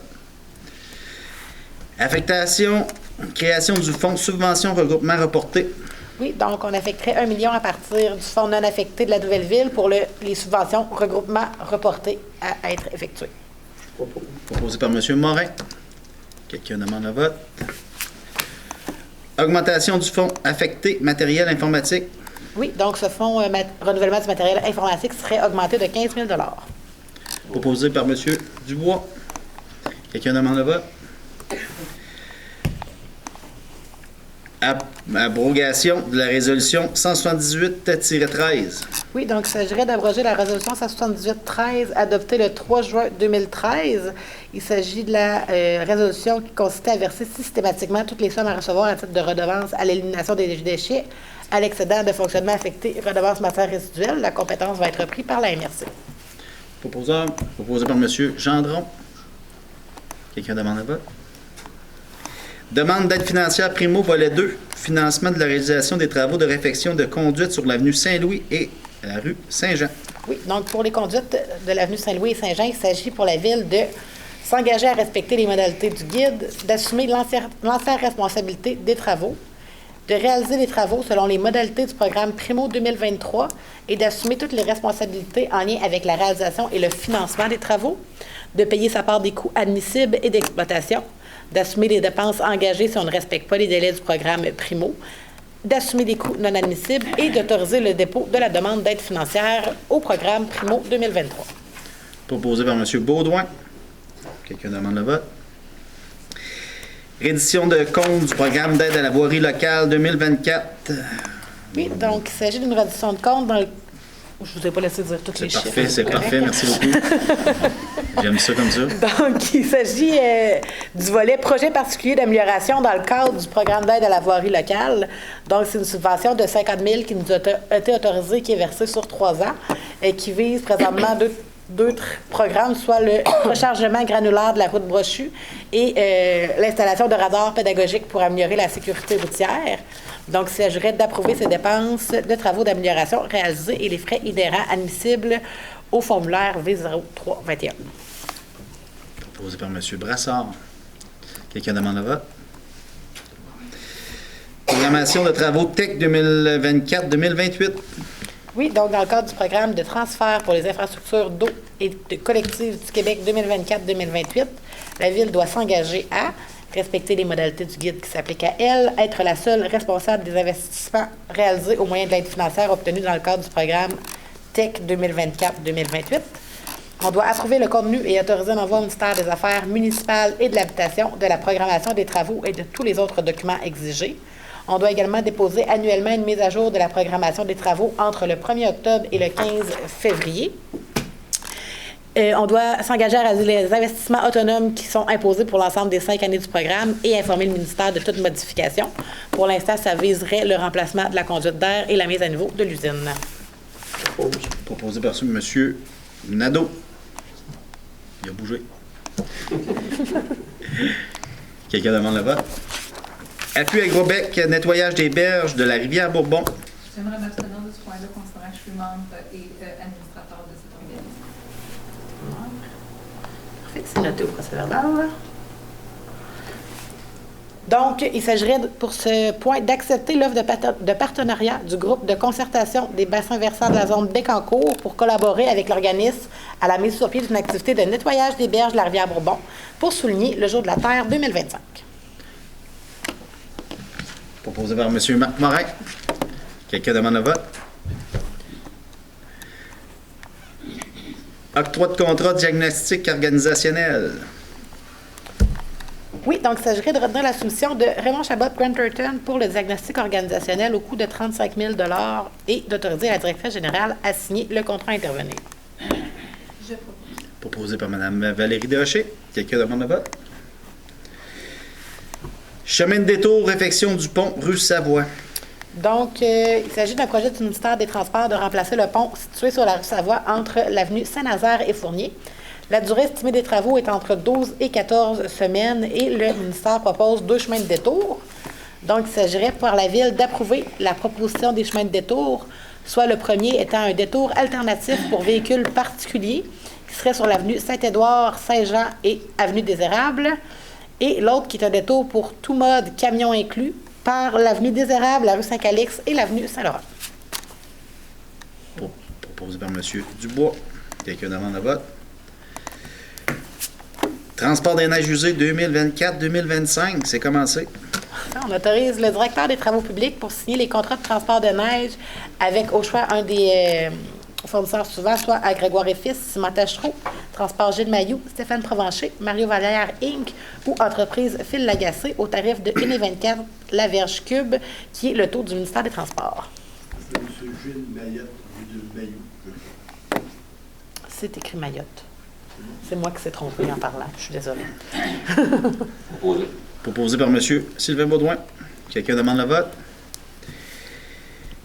Speaker 2: Affectation, création du fonds subvention regroupement reporté.
Speaker 10: Oui, donc on affecterait 1 million à partir du fonds non affecté de la Nouvelle-Ville pour les subventions regroupement reportées à être effectuées.
Speaker 2: Proposé par M. Morin. Quelqu'un demande le vote? Augmentation du fonds affecté matériel informatique.
Speaker 10: Oui, donc ce fonds renouvellement du matériel informatique serait augmenté de 15 000 $.
Speaker 2: Proposé par M. Dubois. Quelqu'un demande le vote? Abrogation de la résolution 178-13.
Speaker 10: Oui, donc il s'agirait d'abroger la résolution 178-13 adoptée le 3 juin 2013. Il s'agit de la résolution qui consistait à verser systématiquement toutes les sommes à recevoir à titre de redevance à l'élimination des déchets à l'excédent de fonctionnement affecté redevance matière résiduelle. La compétence va être reprise par la MRC.
Speaker 2: Proposé par M. Gendron. Quelqu'un demande le vote? Demande d'aide financière Primo, volet 2, financement de la réalisation des travaux de réfection de conduite sur l'avenue Saint-Louis et la rue Saint-Jean.
Speaker 10: Oui, donc pour les conduites de l'avenue Saint-Louis et Saint-Jean, il s'agit pour la Ville de s'engager à respecter les modalités du guide, d'assumer l'entière responsabilité des travaux, de réaliser les travaux selon les modalités du programme Primo 2023 et d'assumer toutes les responsabilités en lien avec la réalisation et le financement des travaux, de payer sa part des coûts admissibles et d'exploitation, d'assumer les dépenses engagées si on ne respecte pas les délais du programme Primo, d'assumer des coûts non admissibles et d'autoriser le dépôt de la demande d'aide financière au programme Primo 2023.
Speaker 2: Proposé par M. Baudouin. Quelqu'un demande le vote? Reddition de compte du programme d'aide à la voirie locale 2024.
Speaker 10: Oui, donc il s'agit d'une reddition de compte dans le... Je ne vous ai pas laissé dire tous les chiffres.
Speaker 2: C'est parfait, merci beaucoup. J'aime ça comme ça.
Speaker 10: Donc, il s'agit du volet projet particulier d'amélioration dans le cadre du programme d'aide à la voirie locale. Donc, c'est une subvention de 50 000 qui nous a été autorisée, qui est versée sur 3 ans et qui vise présentement deux programmes, soit le rechargement granulaire de la route Brochu et l'installation de radars pédagogiques pour améliorer la sécurité routière. Donc, il s'agirait d'approuver ces dépenses de travaux d'amélioration réalisés et les frais inhérents admissibles au formulaire V0321.
Speaker 2: Proposé par M. Brassard. Quelqu'un demande le vote? Programmation de travaux TEC 2024-2028.
Speaker 10: Oui, donc dans le cadre du programme de transfert pour les infrastructures d'eau et de collectives du Québec 2024-2028, la Ville doit s'engager à respecter les modalités du guide qui s'appliquent à elle, être la seule responsable des investissements réalisés au moyen de l'aide financière obtenue dans le cadre du programme TEC 2024-2028. On doit approuver le contenu et autoriser un envoi au ministère des Affaires municipales et de l'Habitation de la programmation des travaux et de tous les autres documents exigés. On doit également déposer annuellement une mise à jour de la programmation des travaux entre le 1er octobre et le 15 février. On doit s'engager à réaliser les investissements autonomes qui sont imposés pour l'ensemble des 5 années du programme et informer le ministère de toute modification. Pour l'instant, ça viserait le remplacement de la conduite d'air et la mise à niveau de l'usine.
Speaker 2: Proposé par M. Nadeau. Il a bougé. Quelqu'un demande le vote? Appui Agrobec, nettoyage des berges de la rivière Bourbon.
Speaker 12: J'aimerais m'abstenir de ce point-là, considérant que je suis membre et administrateur de cet organisme.
Speaker 10: Parfait, c'est noté au procès-verbal. Donc, il s'agirait pour ce point d'accepter l'offre de partenariat du groupe de concertation des bassins versants de la zone Bécancour pour collaborer avec l'organisme à la mise sur pied d'une activité de nettoyage des berges de la rivière Bourbon pour souligner le Jour de la Terre 2025.
Speaker 2: Proposé par M. Marc Morin. Quelqu'un demande le vote? Octroi de contrat diagnostic organisationnel.
Speaker 10: Oui, donc il s'agirait de retenir la soumission de Raymond Chabot-Granterton pour le diagnostic organisationnel au coût de 35 000 $ et d'autoriser la directrice générale à signer le contrat à intervenir.
Speaker 12: Je propose.
Speaker 2: Proposé par Mme Valérie Desrochers. Quelqu'un demande le vote? Chemin de détour, réfection du pont, rue Savoie.
Speaker 10: Donc, il s'agit d'un projet du ministère des Transports de remplacer le pont situé sur la rue Savoie entre l'avenue Saint-Nazaire et Fournier. La durée estimée des travaux est entre 12 et 14 semaines et le ministère propose 2 chemins de détour. Donc, il s'agirait pour la Ville d'approuver la proposition des chemins de détour, soit le premier étant un détour alternatif pour véhicules particuliers qui serait sur l'avenue Saint-Édouard, Saint-Jean et avenue des Érables, et l'autre qui est un détour pour tout mode camion inclus par l'avenue des Érables, la rue Saint-Calix et l'avenue Saint-Laurent.
Speaker 2: Proposé par M. Dubois. Quelqu'un demande le vote? Transport des neiges usées 2024-2025, c'est commencé.
Speaker 10: On autorise le directeur des travaux publics pour signer les contrats de transport de neige avec, au choix, un des fournisseurs suivants, soit à Grégoire et Fils, Cimentage Tachereau, Transport Gilles Mailloux, Stéphane Provencher, Mario Vallière Inc. ou Entreprise Phil Lagacé au tarif de 1,24 la verge cube, qui est le taux du ministère des Transports.
Speaker 9: C'est M. Gilles Maillotte, de Mailloux.
Speaker 10: C'est écrit Mayotte. C'est moi qui s'ai trompé en parlant. Je suis désolée.
Speaker 5: Proposé.
Speaker 2: Proposé par M. Sylvain Baudouin. Quelqu'un demande le vote?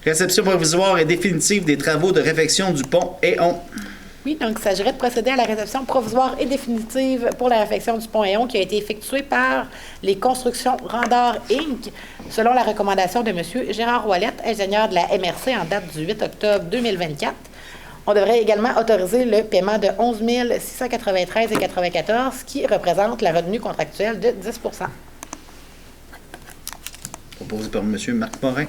Speaker 2: Réception provisoire et définitive des travaux de réfection du pont Éon.
Speaker 10: Oui, donc il s'agirait de procéder à la réception provisoire et définitive pour la réfection du pont Éon qui a été effectuée par les Constructions Randor Inc. selon la recommandation de M. Gérard Ouellette, ingénieur de la MRC en date du 8 octobre 2024. On devrait également autoriser le paiement de 11 693,94 qui représente la retenue contractuelle de 10 %.
Speaker 2: Proposé par M. Marc Morin.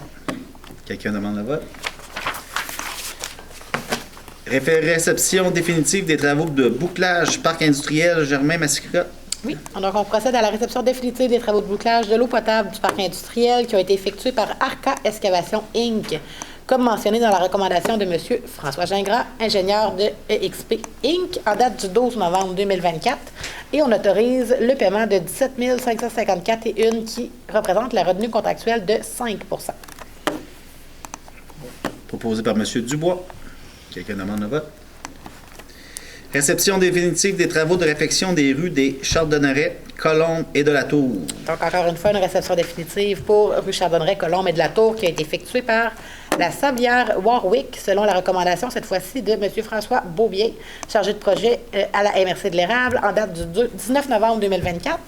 Speaker 2: Quelqu'un demande le vote? Réception définitive des travaux de bouclage parc industriel Germain-Massicot.
Speaker 10: Oui, donc on procède à la réception définitive des travaux de bouclage de l'eau potable du parc industriel qui ont été effectués par Arca Excavation Inc., comme mentionné dans la recommandation de M. François Gingras, ingénieur de EXP Inc., en date du 12 novembre 2024, et on autorise le paiement de 17 554,1 qui représente la retenue contractuelle de 5 %.
Speaker 2: Proposé par M. Dubois. Quelqu'un demande le vote? Réception définitive des travaux de réfection des rues des Chardonnerets, Colombe et de la Tour.
Speaker 10: Donc, encore une fois, une réception définitive pour rue Chardonneret, Colombe et de la Tour qui a été effectuée par la Sablière Warwick, selon la recommandation, cette fois-ci, de M. François Beaubien, chargé de projet à la MRC de l'Érable, en date du 19 novembre 2024.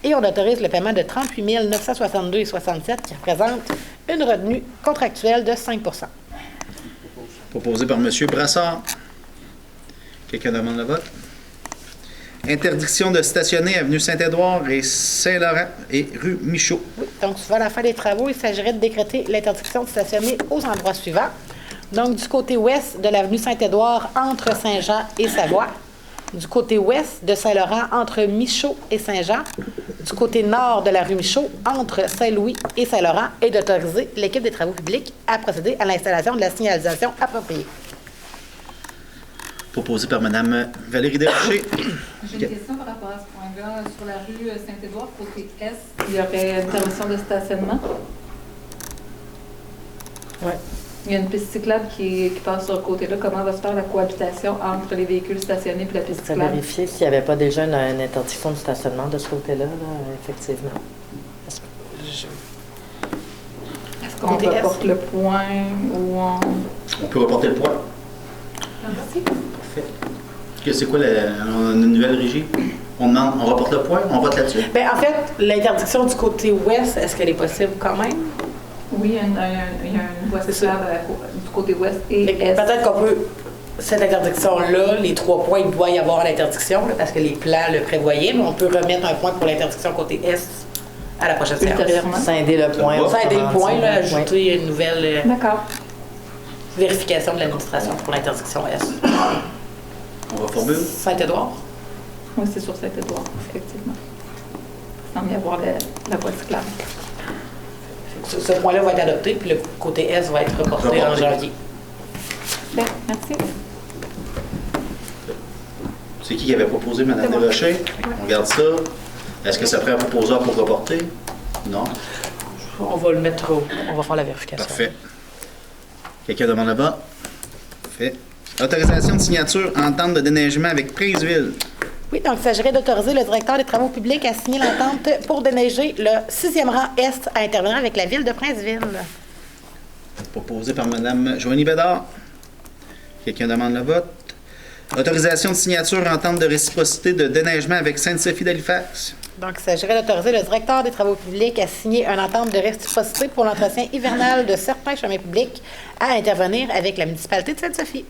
Speaker 10: Et on autorise le paiement de 38 962,67 qui représente une retenue contractuelle de 5
Speaker 2: Proposé par M. Brassard. Quelqu'un demande le vote? Interdiction de stationner avenue Saint-Édouard et Saint-Laurent et rue Michaud.
Speaker 10: Oui, donc, souvent, à la fin des travaux, il s'agirait de décréter l'interdiction de stationner aux endroits suivants. Donc, du côté ouest de l'avenue Saint-Édouard, entre Saint-Jean et Savoie. Du côté ouest de Saint-Laurent, entre Michaud et Saint-Jean. Du côté nord de la rue Michaud, entre Saint-Louis et Saint-Laurent. Et d'autoriser l'équipe des travaux publics à procéder à l'installation de la signalisation appropriée.
Speaker 2: Proposé par Mme Valérie Desrochers.
Speaker 12: J'ai une question par rapport à ce point-là. Sur la rue Saint-Édouard, côté Est, il y aurait une permission de stationnement.
Speaker 10: Oui.
Speaker 12: Il y a une piste cyclable qui passe sur le côté-là. Comment va se faire la cohabitation entre les véhicules stationnés et la piste
Speaker 3: Ça
Speaker 12: cyclable?
Speaker 3: vérifier s'il n'y avait pas déjà une interdiction de stationnement de ce côté-là, là, effectivement.
Speaker 12: Est-ce qu'on reporte le point ou
Speaker 2: On peut reporter le point.
Speaker 12: Merci.
Speaker 2: Parfait. C'est quoi on a une nouvelle régie? On reporte le point? On vote là-dessus?
Speaker 10: Bien, en fait, l'interdiction du côté ouest, est-ce qu'elle est possible quand même?
Speaker 12: Oui, il y a une voie cyclable du côté ouest et est.
Speaker 10: Peut-être qu'on peut, cette interdiction-là, les 3 points, il doit y avoir l'interdiction, là, parce que les plans le prévoyaient, mais on peut remettre un point pour l'interdiction côté est à la prochaine séance.
Speaker 12: Ultérieurement.
Speaker 3: Scinder le point.
Speaker 10: Scinder le point, là, ajouter une nouvelle
Speaker 12: D'accord.
Speaker 10: vérification de l'administration pour l'interdiction est.
Speaker 2: On va formuler.
Speaker 10: Saint-Édouard?
Speaker 12: Oui, c'est sur Saint-Édouard, effectivement. Il semble y avoir la voie cyclable.
Speaker 10: Ce point-là va être adopté, puis le côté est va être reporté en janvier.
Speaker 12: Bien, merci.
Speaker 2: C'est qui avait proposé, Mme Desrochers? On regarde ça. Est-ce que ça ferait un proposeur pour reporter? Non.
Speaker 10: On va le mettre on va faire la vérification.
Speaker 2: Parfait. Quelqu'un demande le vote? Parfait. Autorisation de signature entente de déneigement avec Princeville.
Speaker 10: Oui, donc il s'agirait d'autoriser le directeur des travaux publics à signer l'entente pour déneiger le 6e rang Est à intervenir avec la ville de Princeville.
Speaker 2: Proposé par Mme Joanie Bédard. Quelqu'un demande le vote? Autorisation de signature entente de réciprocité de déneigement avec Sainte-Sophie d'Halifax.
Speaker 10: Donc, il s'agirait d'autoriser le directeur des travaux publics à signer une entente de réciprocité pour l'entretien hivernal de certains chemins publics à intervenir avec la municipalité de Sainte-Sophie.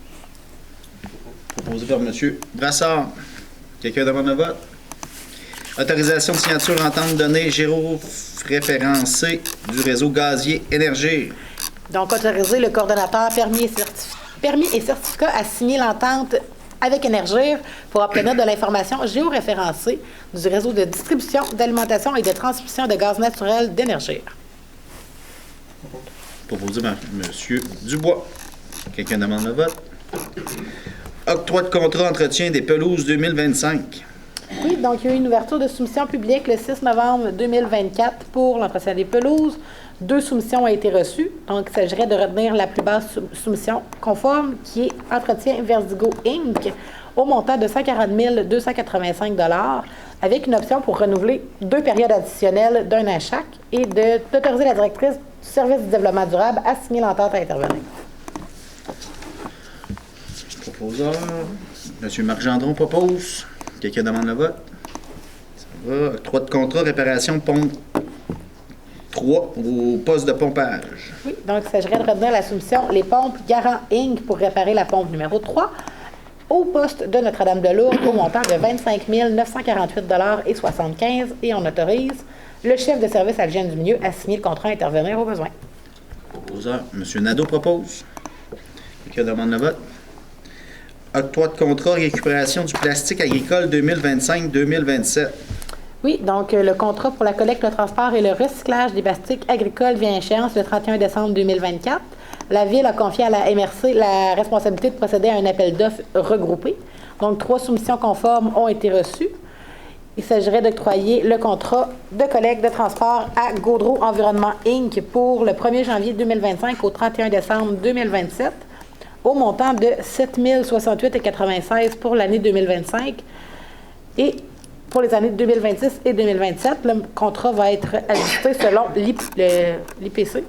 Speaker 2: Proposé par M. Brassard. Quelqu'un demande le vote? Autorisation de signature entente donnée géo-référencée du réseau gazier Énergie.
Speaker 10: Donc, autoriser le coordonnateur permis et certificat à signer l'entente avec Énergir pour obtenir de l'information géoréférencée du réseau de distribution, d'alimentation et de transmission de gaz naturel d'Énergir.
Speaker 2: Proposé par M. Dubois. Quelqu'un demande le vote? Octroi de contrat entretien des pelouses 2025.
Speaker 10: Oui, donc il y a eu une ouverture de soumission publique le 6 novembre 2024 pour l'entretien des pelouses. 2 soumissions ont été reçues. Donc, il s'agirait de retenir la plus basse soumission conforme, qui est Entretien Verdigo Inc., au montant de 140 285 $, avec une option pour renouveler 2 périodes additionnelles d'1 an chaque et d'autoriser la directrice du service du développement durable à signer l'entente à intervenir.
Speaker 2: Proposeur. M. Marc Gendron propose. Quelqu'un demande le vote? Ça va. Octroi de contrat, réparation pompe 3 au poste de pompage.
Speaker 10: Oui, donc il s'agirait de retenir la soumission Les Pompes Garant Inc. pour réparer la pompe numéro 3 au poste de Notre-Dame-de-Lourdes au montant de 25 948 $ et 75 et on autorise le chef de service à l'hygiène du milieu à signer le contrat à intervenir au besoin.
Speaker 2: Proposeur. M. Nadeau propose. Quelqu'un demande le vote? Octroi de contrat récupération du plastique agricole 2025-2027.
Speaker 10: Oui, donc le contrat pour la collecte, le transport et le recyclage des plastiques agricoles vient à échéance le 31 décembre 2024. La Ville a confié à la MRC la responsabilité de procéder à un appel d'offres regroupé. Donc, 3 soumissions conformes ont été reçues. Il s'agirait d'octroyer le contrat de collecte de transport à Gaudreau Environnement Inc. pour le 1er janvier 2025 au 31 décembre 2027 au montant de 7 068,96 pour l'année 2025. Et pour les années 2026 et 2027, le contrat va être ajusté selon l'IPC.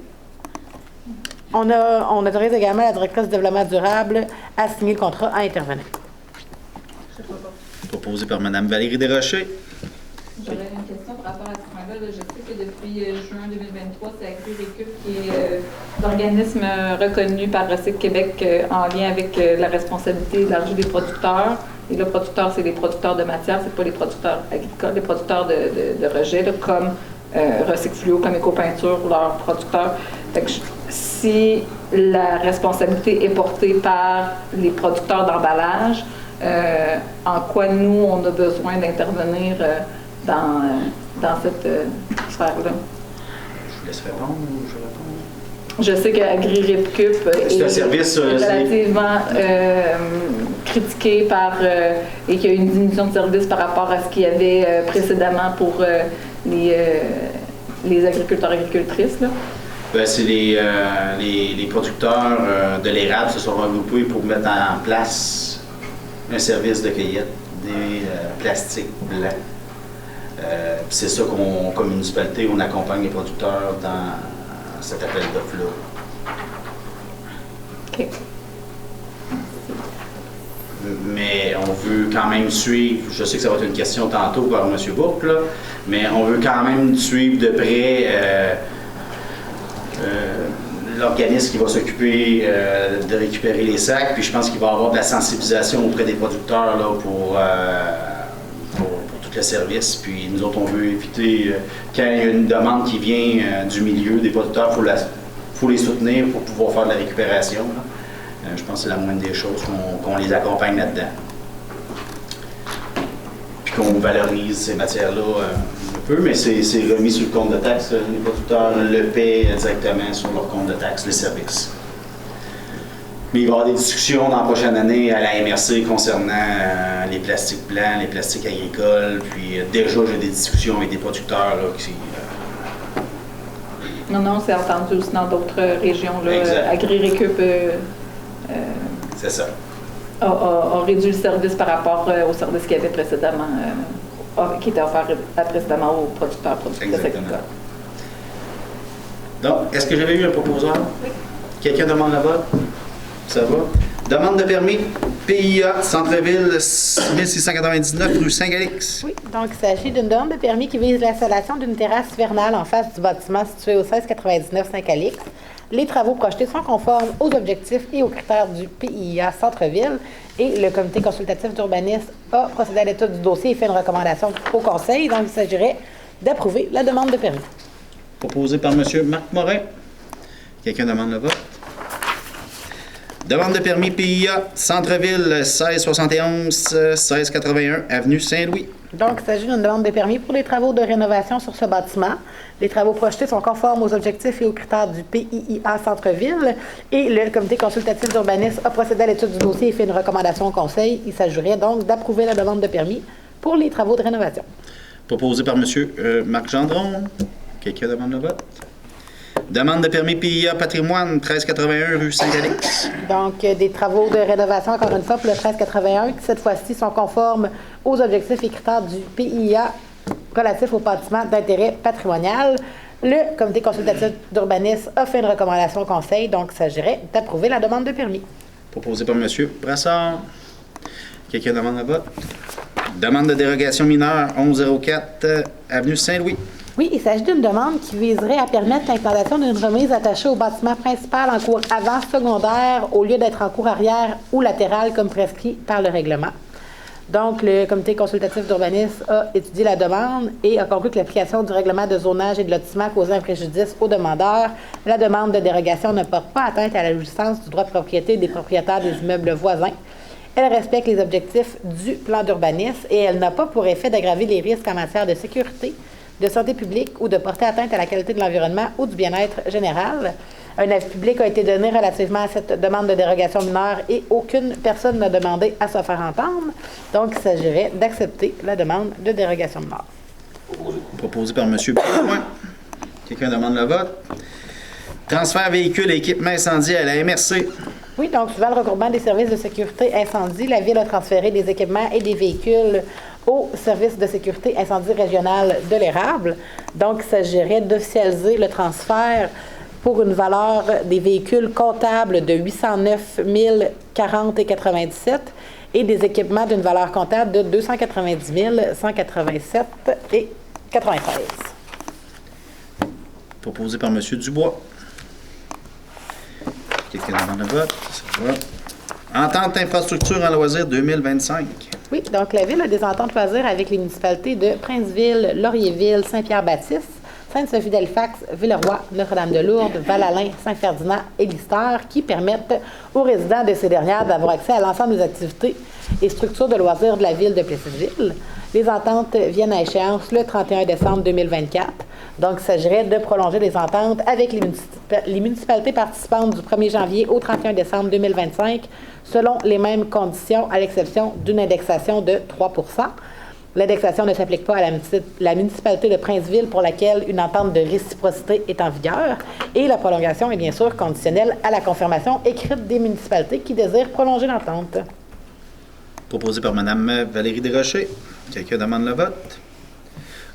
Speaker 10: On autorise également la directrice du développement durable à signer le contrat à intervenir.
Speaker 2: Proposé par Mme Valérie Desrochers.
Speaker 12: J'aurais une question par rapport à ce point-là. point-là. Là, je sais que depuis juin 2023, c'est AgriRécup qui est l'organisme reconnu par Recycle Québec en lien avec la responsabilité élargie des producteurs. Et le producteur, c'est les producteurs de matière, c'est pas les producteurs agricoles, les producteurs de rejets, là, comme Recycle Fluo, comme Éco-Peinture, leurs producteurs. Fait que si la responsabilité est portée par les producteurs d'emballage, en quoi nous, on a besoin d'intervenir dans cette sphère-là?
Speaker 2: Je vous laisse répondre ou je réponds?
Speaker 12: Je sais qu'AgriRécup est relativement critiqué par et qu'il y a une diminution de service par rapport à ce qu'il y avait précédemment pour les agriculteurs et agricultrices. Là.
Speaker 2: Ben, c'est les producteurs de l'érable se sont regroupés pour mettre en place un service de cueillette des plastiques blancs. C'est ça qu'on, comme municipalité, on accompagne les producteurs dans cet appel d'offres-là.
Speaker 12: OK.
Speaker 2: Mais on veut quand même suivre, je sais que ça va être une question tantôt par M. Bourque, là, mais on veut quand même suivre de près l'organisme qui va s'occuper de récupérer les sacs, puis je pense qu'il va y avoir de la sensibilisation auprès des producteurs là, pour tout le service. Puis nous autres, on veut éviter, quand il y a une demande qui vient du milieu des producteurs, il faut les soutenir pour pouvoir faire de la récupération. Là. Je pense que c'est la moindre des choses qu'on les accompagne là-dedans. Puis qu'on valorise ces matières-là un peu, mais c'est remis sur le compte de taxes. Les producteurs le paient directement sur leur compte de taxes, les services. Mais il va y avoir des discussions dans la prochaine année à la MRC concernant les plastiques blancs, les plastiques agricoles. Puis déjà, j'ai des discussions avec des producteurs là, qui...
Speaker 12: Non, c'est entendu aussi dans d'autres régions. AgriRécup
Speaker 2: c'est ça.
Speaker 12: A réduit le service par rapport au service qu'il y avait précédemment, qui était offert précédemment aux producteurs agricoles.
Speaker 2: Donc, est-ce que j'avais eu un proposeur? Oui. Quelqu'un demande la vote? Ça va? Demande de permis, PIA, Centre-Ville, 1699, rue Saint-Galix.
Speaker 10: Oui, donc il s'agit d'une demande de permis qui vise l'installation d'une terrasse hivernale en face du bâtiment situé au 1699 Saint-Galix. Les travaux projetés sont conformes aux objectifs et aux critères du PIA Centre-Ville et le comité consultatif d'urbanisme a procédé à l'étude du dossier et fait une recommandation au conseil. Donc, il s'agirait d'approuver la demande de permis.
Speaker 2: Proposé par M. Marc Morin. Quelqu'un demande le vote? Demande de permis PIA, Centre-Ville, 1671, 1681, avenue Saint-Louis.
Speaker 10: Donc, il s'agit d'une demande de permis pour les travaux de rénovation sur ce bâtiment. Les travaux projetés sont conformes aux objectifs et aux critères du PIA Centre-Ville. Et le comité consultatif d'urbanisme a procédé à l'étude du dossier et fait une recommandation au conseil. Il s'agirait donc d'approuver la demande de permis pour les travaux de rénovation.
Speaker 2: Proposé par M. Marc Gendron. Quelqu'un demande le vote? Demande de permis PIA Patrimoine, 1381 rue Saint-Galix.
Speaker 10: Donc, des travaux de rénovation, encore une fois, pour le 1381, qui cette fois-ci sont conformes aux objectifs et critères du PIA relatifs aux bâtiments d'intérêt patrimonial. Le comité consultatif d'urbanisme a fait une recommandation au conseil, donc il s'agirait d'approuver la demande de permis.
Speaker 2: Proposé par M. Brassard. Quelqu'un demande le vote? Demande de dérogation mineure, 1104 avenue Saint-Louis.
Speaker 10: Oui, il s'agit d'une demande qui viserait à permettre l'implantation d'une remise attachée au bâtiment principal en cours avant secondaire au lieu d'être en cours arrière ou latéral comme prescrit par le règlement. Donc, le comité consultatif d'urbanisme a étudié la demande et a conclu que l'application du règlement de zonage et de lotissement causait un préjudice aux demandeurs. La demande de dérogation ne porte pas atteinte à la jouissance du droit de propriété des propriétaires des immeubles voisins. Elle respecte les objectifs du plan d'urbanisme et elle n'a pas pour effet d'aggraver les risques en matière de sécurité, de santé publique ou de porter atteinte à la qualité de l'environnement ou du bien-être général. Un avis public a été donné relativement à cette demande de dérogation mineure et aucune personne n'a demandé à se faire entendre. Donc, il s'agirait d'accepter la demande de dérogation mineure.
Speaker 2: Proposé par M. Beaumont. Quelqu'un demande le vote? Transfert véhicule et équipement incendie à la MRC.
Speaker 10: Oui, donc, suivant le regroupement des services de sécurité incendie, la Ville a transféré des équipements et des véhicules au service de sécurité incendie régional de l'Érable. Donc, il s'agirait d'officialiser le transfert pour une valeur des véhicules comptables de 809 040,97 et des équipements d'une valeur comptable de 290 187,93.
Speaker 2: Proposé par M. Dubois. Quelqu'un demande le vote? Ça va. Entente d'infrastructure en loisirs 2025.
Speaker 10: Oui, donc la Ville a des ententes loisirs avec les municipalités de Princeville, Laurierville, Saint-Pierre-Baptiste, Sainte-Sophie-d'Halifax, Villeroy, Notre-Dame-de-Lourdes, Val-Alain, Saint-Ferdinand et Lister, qui permettent aux résidents de ces dernières d'avoir accès à l'ensemble des activités et structures de loisirs de la Ville de Plessisville. Les ententes viennent à échéance le 31 décembre 2024. Donc, il s'agirait de prolonger les ententes avec les municipalités participantes du 1er janvier au 31 décembre 2025, selon les mêmes conditions, à l'exception d'une indexation de 3 %. L'indexation ne s'applique pas à la municipalité de Princeville, pour laquelle une entente de réciprocité est en vigueur. Et la prolongation est bien sûr conditionnelle à la confirmation écrite des municipalités qui désirent prolonger l'entente.
Speaker 2: Proposé par Mme Valérie Desrochers. Quelqu'un demande le vote?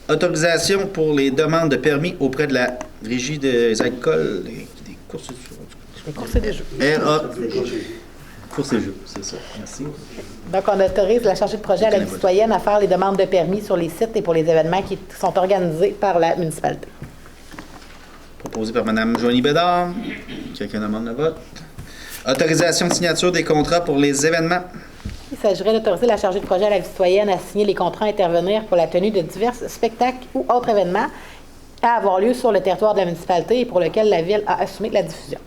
Speaker 2: Autorisation pour les demandes de permis auprès de la Régie des alcools et des courses et
Speaker 10: Les courses et des jeux.
Speaker 2: RA. Courses et jeux, c'est ça. Merci.
Speaker 10: Donc, on autorise la chargée de projet à la vie citoyenne à faire les demandes de permis sur les sites et pour les événements qui sont organisés par la municipalité.
Speaker 2: Proposé par Mme Joanie Bédard. Quelqu'un demande le vote? Autorisation de signature des contrats pour les événements.
Speaker 10: Il s'agirait d'autoriser la chargée de projet à la vie citoyenne à signer les contrats à intervenir pour la tenue de divers spectacles ou autres événements à avoir lieu sur le territoire de la municipalité et pour lequel la Ville a assumé la diffusion.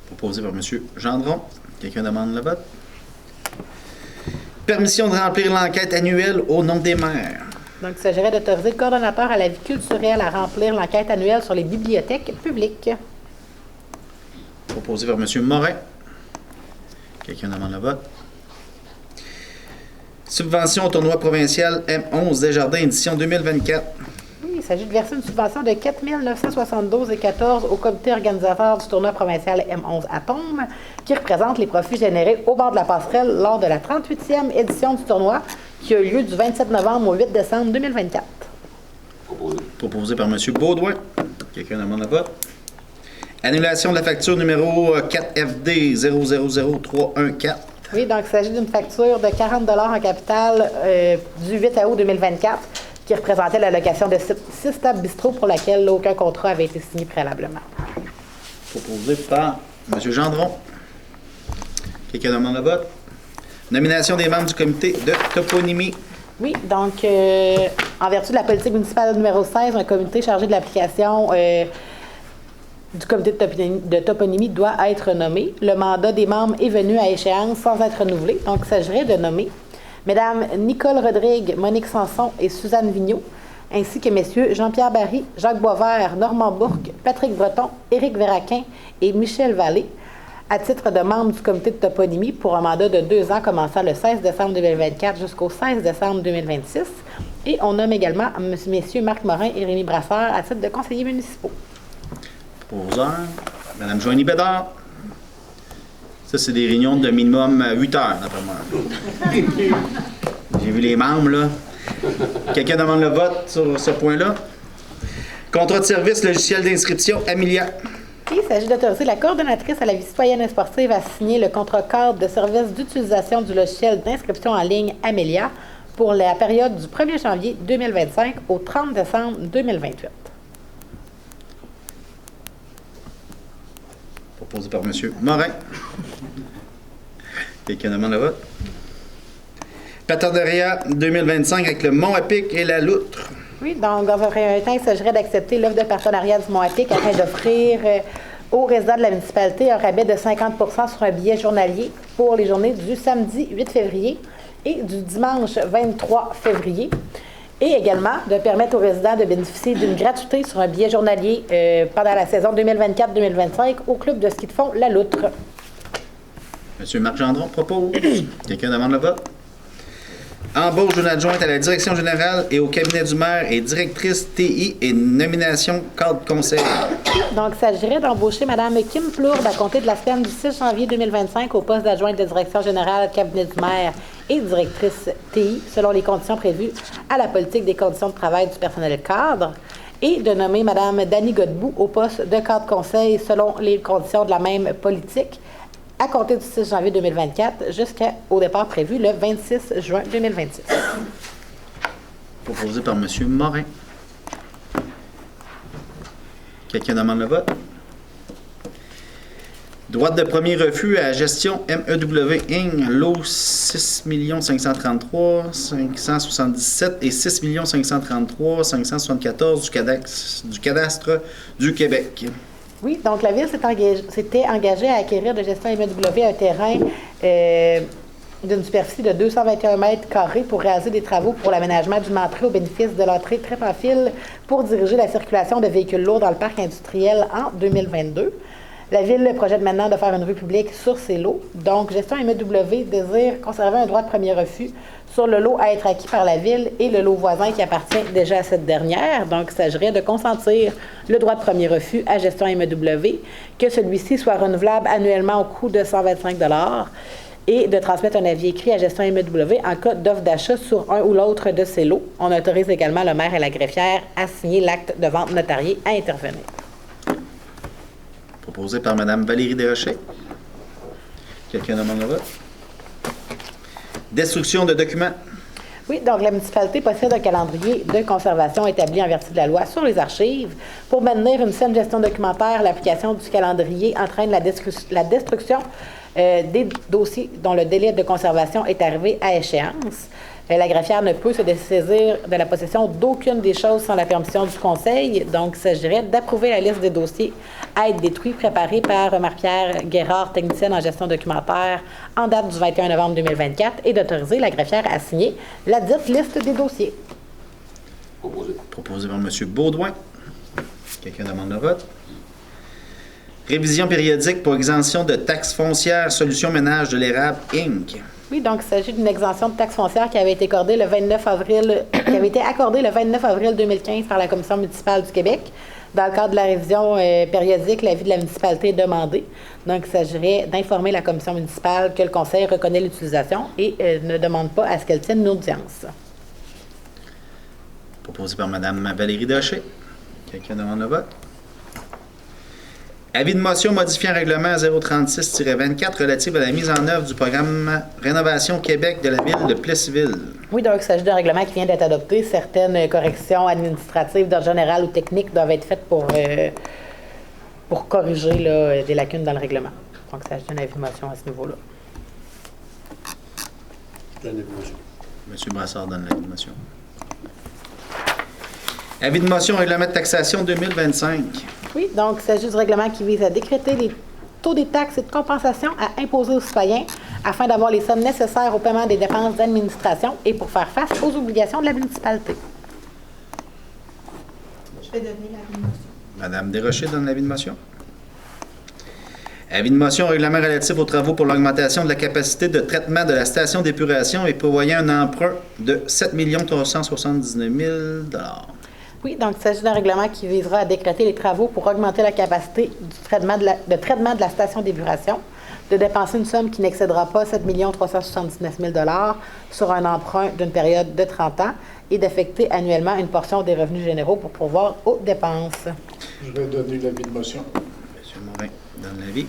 Speaker 2: Proposé par M. Gendron. Quelqu'un demande le vote? Permission de remplir l'enquête annuelle au nom des maires.
Speaker 10: Donc, il s'agirait d'autoriser le coordonnateur à la vie culturelle à remplir l'enquête annuelle sur les bibliothèques publiques.
Speaker 2: Proposé par M. Morin. Quelqu'un demande le vote? Subvention au tournoi provincial M11 Desjardins, édition 2024.
Speaker 10: Oui, il s'agit de verser une subvention de 4 972,14 au comité organisateur du tournoi provincial M11 Atome, qui représente les profits générés au bord de la passerelle lors de la 38e édition du tournoi, qui a eu lieu du 27 novembre au 8 décembre 2024.
Speaker 2: Proposé par M. Baudouin. Quelqu'un demande le vote? Annulation de la facture numéro 4FD 000314.
Speaker 10: Oui, donc il s'agit d'une facture de 40 $ en capital du 8 août 2024 qui représentait la location de 6 tables bistrot pour laquelle aucun contrat avait été signé préalablement.
Speaker 2: Proposé par M. Gendron. Quelqu'un demande le vote? Nomination des membres du comité de toponymie.
Speaker 10: Oui, donc en vertu de la politique municipale numéro 16, un comité chargé de l'application du comité de toponymie doit être nommé. Le mandat des membres est venu à échéance sans être renouvelé. Donc, il s'agirait de nommer Mesdames Nicole Rodrigue, Monique Sanson et Suzanne Vigneault, ainsi que Messieurs Jean-Pierre Barry, Jacques Boisvert, Normand Bourque, Patrick Breton, Éric Véraquin et Michel Vallée, à titre de membres du comité de toponymie pour un mandat de 2 ans commençant le 16 décembre 2024 jusqu'au 16 décembre 2026. Et on nomme également Messieurs Marc Morin et Rémi Brasseur à titre de conseillers municipaux.
Speaker 2: Proposeur, Mme Joanie Bédard. Ça, c'est des réunions de minimum 8 heures, d'après moi. J'ai vu les membres, là. Quelqu'un demande le vote sur ce point-là? Contrat de service logiciel d'inscription, Amelia.
Speaker 10: Il s'agit d'autoriser la coordonnatrice à la vie citoyenne et sportive à signer le contrat cadre de service d'utilisation du logiciel d'inscription en ligne Amelia pour la période du 1er janvier 2025 au 30 décembre 2028.
Speaker 2: Proposé par M. Morin. Quelqu'un demande le vote? Partenariat 2025 avec le Mont-à-Pic et la Loutre.
Speaker 10: Oui, donc dans un premier temps, il s'agirait d'accepter l'offre de partenariat du Mont-à-Pic afin d'offrir aux résidents de la municipalité un rabais de 50 % sur un billet journalier pour les journées du samedi 8 février et du dimanche 23 février. Et également de permettre aux résidents de bénéficier d'une gratuité sur un billet journalier pendant la saison 2024-2025 au club de ski de fond La Loutre.
Speaker 2: M. Marc Gendron propose. Quelqu'un demande le vote? Embauche d'une adjointe à la direction générale et au cabinet du maire et directrice TI et nomination cadre conseil.
Speaker 10: Donc, il s'agirait d'embaucher Mme Kim Plourde à compter de la semaine du 6 janvier 2025 au poste d'adjointe de direction générale, cabinet du maire et directrice TI, selon les conditions prévues à la politique des conditions de travail du personnel cadre, et de nommer Mme Dany Godbout au poste de cadre conseil selon les conditions de la même politique, à compter du 6 janvier 2024 jusqu'au départ prévu le 26 juin 2026.
Speaker 2: Proposé par M. Morin. Quelqu'un demande le vote? Droit de premier refus à gestion MEW Inc. Lot 6 533 577 et 6 533 574 du cadastre du Québec.
Speaker 10: Oui, donc la Ville s'était engagée à acquérir de gestion MEW un terrain d'une superficie de 221 mètres carrés pour réaliser des travaux pour l'aménagement d'une entrée au bénéfice de l'entrée Trépafil pour diriger la circulation de véhicules lourds dans le parc industriel en 2022. La Ville projette maintenant de faire une rue publique sur ces lots. Donc, Gestion MEW désire conserver un droit de premier refus sur le lot à être acquis par la Ville et le lot voisin qui appartient déjà à cette dernière. Donc, il s'agirait de consentir le droit de premier refus à Gestion MEW, que celui-ci soit renouvelable annuellement au coût de 125 $ et de transmettre un avis écrit à Gestion MEW en cas d'offre d'achat sur un ou l'autre de ces lots. On autorise également le maire et la greffière à signer l'acte de vente notarié à intervenir.
Speaker 2: Proposé par Mme Valérie Desrochers. Quelqu'un demande le vote? Destruction de documents.
Speaker 10: Oui, donc la municipalité possède un calendrier de conservation établi en vertu de la loi sur les archives. Pour maintenir une saine gestion documentaire, l'application du calendrier entraîne la destruction des dossiers dont le délai de conservation est arrivé à échéance. La greffière ne peut se dessaisir de la possession d'aucune des choses sans la permission du Conseil. Donc, il s'agirait d'approuver la liste des dossiers à être détruits préparée par Marie-Pierre Guérard, technicienne en gestion documentaire, en date du 21 novembre 2024 et d'autoriser la greffière à signer la dite liste des dossiers.
Speaker 2: Proposé par M. Baudouin. Quelqu'un demande le vote? Révision périodique pour exemption de taxes foncières Solutions Ménage de l'Érable, Inc.
Speaker 10: Oui, donc il s'agit d'une exemption de taxe foncière qui avait été accordée le 29 avril 2015 par la Commission municipale du Québec. Dans le cadre de la révision périodique, l'avis de la municipalité est demandé. Donc, il s'agirait d'informer la Commission municipale que le Conseil reconnaît l'utilisation et ne demande pas à ce qu'elle tienne une audience.
Speaker 2: Proposé par Mme Valérie Desrochers. Quelqu'un demande le vote? Avis de motion modifiant règlement 036-24 relatif à la mise en œuvre du programme Rénovation Québec de la ville de Plessisville.
Speaker 10: Oui, donc il s'agit d'un règlement qui vient d'être adopté. Certaines corrections administratives d'ordre général ou technique doivent être faites pour corriger là, des lacunes dans le règlement. Donc, il s'agit d'un avis de motion à ce niveau-là.
Speaker 2: M. Brassard donne l'avis de motion. Avis de motion règlement de taxation 2025.
Speaker 10: Oui, donc il s'agit du règlement qui vise à décréter les taux des taxes et de compensation à imposer aux citoyens afin d'avoir les sommes nécessaires au paiement des dépenses d'administration et pour faire face aux obligations de la municipalité.
Speaker 11: Je vais donner l'avis de motion.
Speaker 2: Mme Desrochers donne l'avis de motion. Avis de motion règlement relatif aux travaux pour l'augmentation de la capacité de traitement de la station d'épuration et prévoyant un emprunt de 7 379 000 $.
Speaker 10: Oui, donc il s'agit d'un règlement qui visera à décréter les travaux pour augmenter la capacité du traitement de la station d'épuration, de dépenser une somme qui n'excédera pas 7 379 000 $ sur un emprunt d'une période de 30 ans et d'affecter annuellement une portion des revenus généraux pour pourvoir aux dépenses.
Speaker 9: Je vais donner l'avis de motion.
Speaker 2: M. Morin donne l'avis.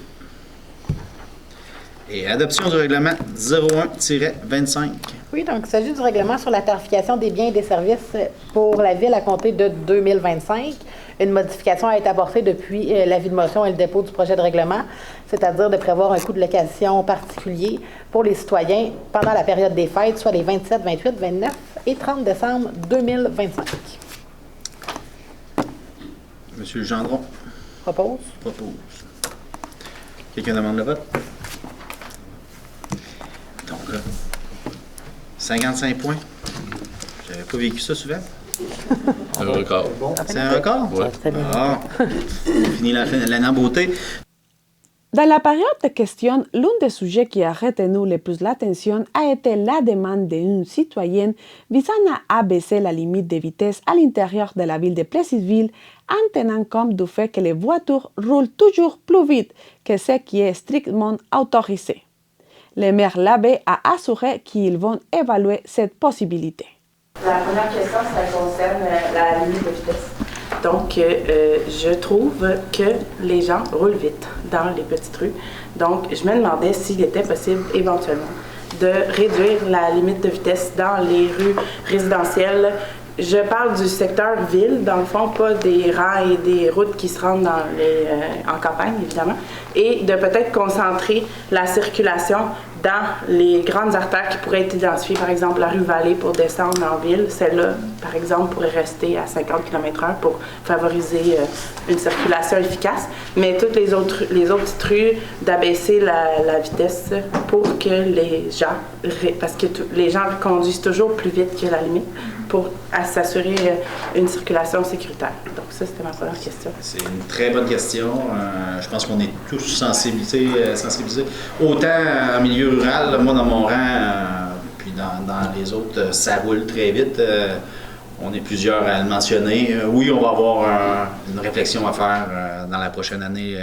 Speaker 2: Et adoption du règlement 01-25.
Speaker 10: Oui, donc il s'agit du règlement sur la tarification des biens et des services pour la Ville à compter de 2025. Une modification a été apportée depuis l'avis de motion et le dépôt du projet de règlement, c'est-à-dire de prévoir un coût de location particulier pour les citoyens pendant la période des fêtes, soit les 27, 28, 29 et 30 décembre 2025.
Speaker 2: M. Gendron.
Speaker 10: Propose.
Speaker 2: Quelqu'un demande le vote? Donc, 55 points. J'avais pas vécu ça souvent.
Speaker 8: Un record.
Speaker 2: C'est un record?
Speaker 8: Oui.
Speaker 2: Ah, fini l'année en beauté.
Speaker 1: Dans la période de questions, l'un des sujets qui a retenu le plus l'attention a été la demande d'une citoyenne visant à abaisser la limite de vitesse à l'intérieur de la ville de Plessisville en tenant compte du fait que les voitures roulent toujours plus vite que ce qui est strictement autorisé. Le maire Labbé a assuré qu'ils vont évaluer cette possibilité.
Speaker 3: La première question, ça concerne la limite de vitesse. Donc, je trouve que les gens roulent vite dans les petites rues. Donc, je me demandais s'il était possible éventuellement de réduire la limite de vitesse dans les rues résidentielles
Speaker 13: Je parle du secteur ville, dans le fond, pas des rangs et des routes qui se rendent en campagne, évidemment, et de peut-être concentrer la circulation dans les grandes artères qui pourraient être identifiées, par exemple la rue Vallée pour descendre en ville. Celle-là, par exemple, pourrait rester à 50 km/h pour favoriser une circulation efficace. Mais toutes les autres petites rues, d'abaisser la vitesse pour que les gens, parce que les gens conduisent toujours plus vite que la limite, pour s'assurer une circulation sécuritaire. Donc ça, c'était ma première question.
Speaker 2: C'est une très bonne question. Je pense qu'on est tous sensibilisés. Autant en milieu rural, là, moi dans mon rang, puis dans les autres, ça roule très vite. On est plusieurs à le mentionner. Oui, on va avoir une réflexion à faire dans la prochaine année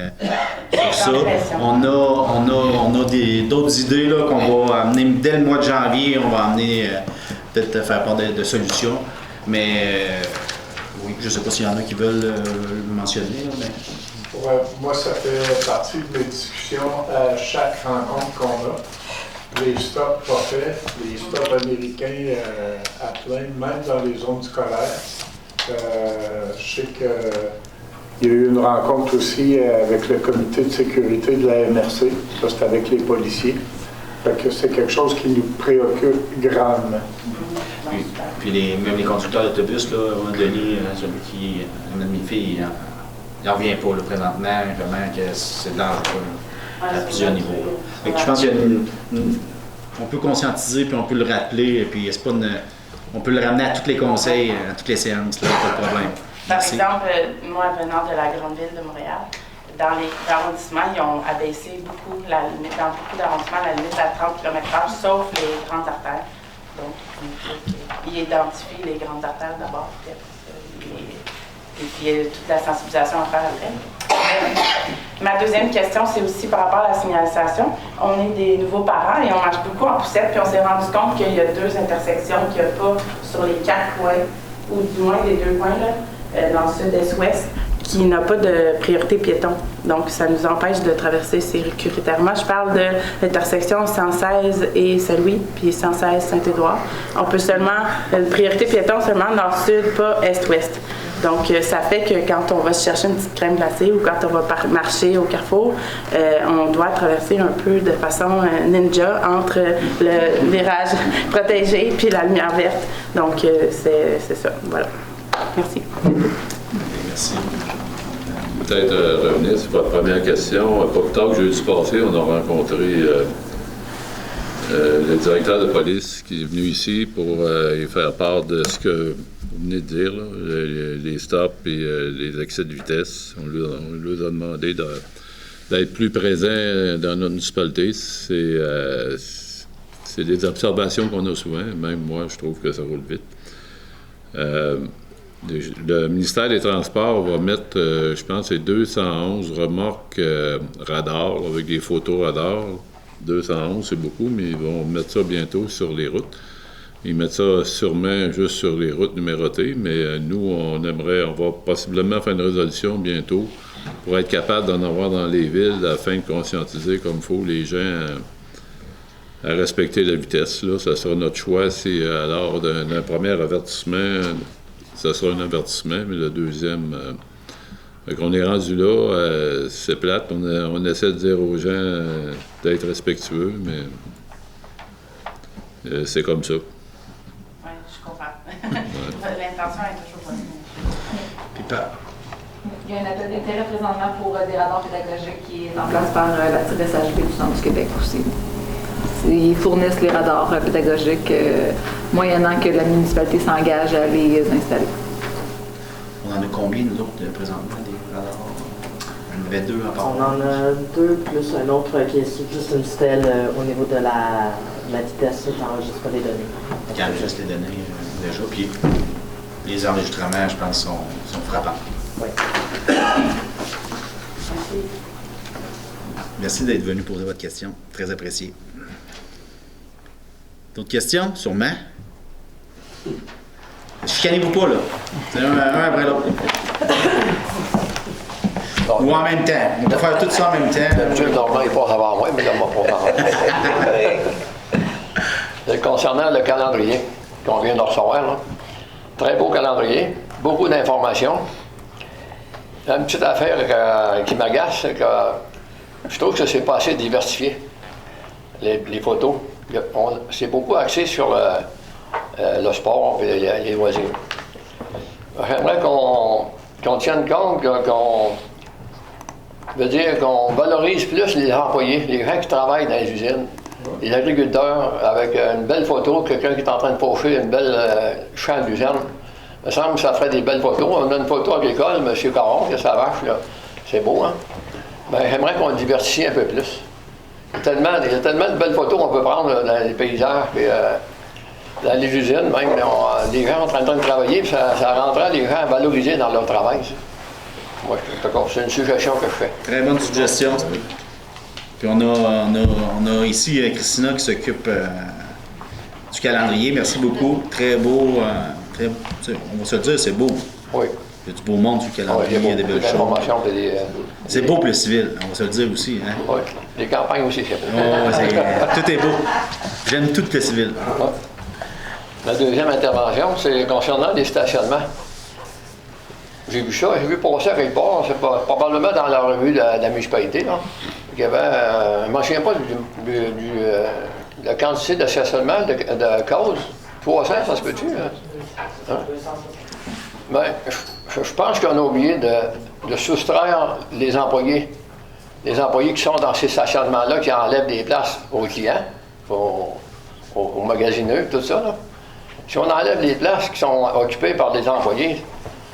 Speaker 2: sur ça. On a d'autres idées là, qu'on va amener dès le mois de janvier. On va amener peut-être faire part de solutions. Mais oui, je ne sais pas s'il y en a qui veulent le mentionner. Là, mais...
Speaker 9: Ouais, moi, ça fait partie de mes discussions à chaque rencontre qu'on a. Les stops pas faits, les stops américains à plein, même dans les zones scolaires. Je sais qu'il y a eu une rencontre aussi avec le comité de sécurité de la MRC. Ça, c'est avec les policiers. Fait que c'est quelque chose qui nous préoccupe grandement.
Speaker 2: Puis même les conducteurs d'autobus, là, Denis, celui qui, une de mes filles, il n'en revient pas là, présentement, vraiment que c'est dangereux à plusieurs niveaux. Fait que je pense qu'on peut conscientiser, puis on peut le rappeler, puis c'est pas on peut le ramener à tous les conseils, à toutes les séances, là, pas de problème.
Speaker 13: Par exemple, moi, venant de la grande ville de Montréal, dans les arrondissements, ils ont abaissé beaucoup la limite, dans beaucoup d'arrondissements, la limite à 30 km/h, sauf les grandes artères. Donc, ils identifient les grandes artères d'abord, et puis toute la sensibilisation à faire après. Ma deuxième question, c'est aussi par rapport à la signalisation. On est des nouveaux parents et on marche beaucoup en poussette, puis on s'est rendu compte qu'il y a 2 intersections qu'il n'y a pas sur les 4 coins, ou du moins des 2 coins, là, dans le sud-est-ouest, qui n'a pas de priorité piéton. Donc, ça nous empêche de traverser sécuritairement. Je parle de l'intersection 116 et Saint-Louis, puis 116 Saint-Édouard. On peut seulement, une priorité piéton seulement nord-sud, pas est-ouest. Donc, ça fait que quand on va se chercher une petite crème glacée ou quand on va marcher au carrefour, on doit traverser un peu de façon ninja entre le virage protégé puis la lumière verte. Donc, c'est ça. Voilà. Merci.
Speaker 2: Merci.
Speaker 8: Peut-être revenir sur votre première question. Pas plus tard que jeudi passé, on a rencontré le directeur de police qui est venu ici pour y faire part de ce que vous venez de dire, là, les stops et les excès de vitesse. On lui a demandé d'être plus présent dans notre municipalité. C'est des observations qu'on a souvent. Même moi, je trouve que ça roule vite. Le ministère des Transports va mettre, je pense, c'est 211 remorques radar avec des photos radar. 211, c'est beaucoup, mais ils vont mettre ça bientôt sur les routes. Ils mettent ça sûrement juste sur les routes numérotées, mais nous, on va possiblement faire une résolution bientôt pour être capable d'en avoir dans les villes afin de conscientiser comme il faut les gens à respecter la vitesse. Là, ça sera notre choix. Si lors d'un premier avertissement, ça sera un avertissement, mais le deuxième, qu'on est rendu là, c'est plate. On essaie de dire aux gens d'être respectueux, mais c'est comme ça.
Speaker 13: Oui, je comprends. L'intention est toujours bonne.
Speaker 12: Il y a un atelier d'intérêt présentement pour des radars pédagogiques qui est en place par la TIRSHB du Centre du Québec aussi. Ils fournissent les radars pédagogiques moyennant que la municipalité s'engage à les installer.
Speaker 2: On en a combien, nous autres, présentement, des radars? On en avait 2 en part.
Speaker 3: On en a 2 plus un autre qui est juste une stèle au niveau de la vitesse qui n'enregistre pas les données.
Speaker 2: Qui enregistre les données déjà. Puis les enregistrements, je pense, sont frappants.
Speaker 3: Oui.
Speaker 2: Merci d'être venu poser votre question. Très apprécié. D'autres questions? Sûrement. Chicanez-vous pas, là. C'est un après l'autre. Ou en même temps. On peut faire tout ça en même temps.
Speaker 7: D'habitude, normalement, il passe avant moi, mais là, on va pas. Concernant le calendrier qu'on vient de recevoir, là, Très beau calendrier, beaucoup d'informations. Une petite affaire qui m'agace, c'est que je trouve que c'est pas assez diversifié, les photos. C'est beaucoup axé sur le sport et les loisirs. J'aimerais qu'on tienne compte, qu'on valorise plus les employés, les gens qui travaillent dans les usines, les agriculteurs, avec une belle photo, quelqu'un qui est en train de faucher une belle champ d'usine. Il me semble que ça ferait des belles photos. On a une photo agricole, M. Caron, qui a sa vache, là. C'est beau, hein? Ben, j'aimerais qu'on diversifie un peu plus. Il y a tellement de belles photos qu'on peut prendre là, dans les paysages, puis dans les usines, même. Les gens sont en train de travailler, puis ça rendrait les gens valorisés dans leur travail. Ça. Moi, c'est une suggestion que je fais.
Speaker 2: Très bonne suggestion. Puis on a ici Christina qui s'occupe du calendrier. Merci beaucoup. Très beau. On va se le dire, c'est beau.
Speaker 7: Oui.
Speaker 2: Il y a du beau monde sur le calendrier, il y a des belles choses. C'est beau pour le civil, on va se le dire aussi. Hein?
Speaker 7: Oui. Les campagnes aussi, c'est beau.
Speaker 2: Tout est beau. J'aime tout le civil.
Speaker 7: Ouais. La deuxième intervention, c'est concernant les stationnements. J'ai vu ça, j'ai vu passer à quelque part, c'est probablement dans la revue de la municipalité, là. Il y avait, je ne m'en souviens pas de la quantité de stationnement de causes. 300, ça se peut-tu? Hein? Ben, je pense qu'on a oublié de soustraire les employés qui sont dans ces stationnements-là, qui enlèvent des places aux clients, aux magasineux, tout ça. Là. Si on enlève les places qui sont occupées par des employés,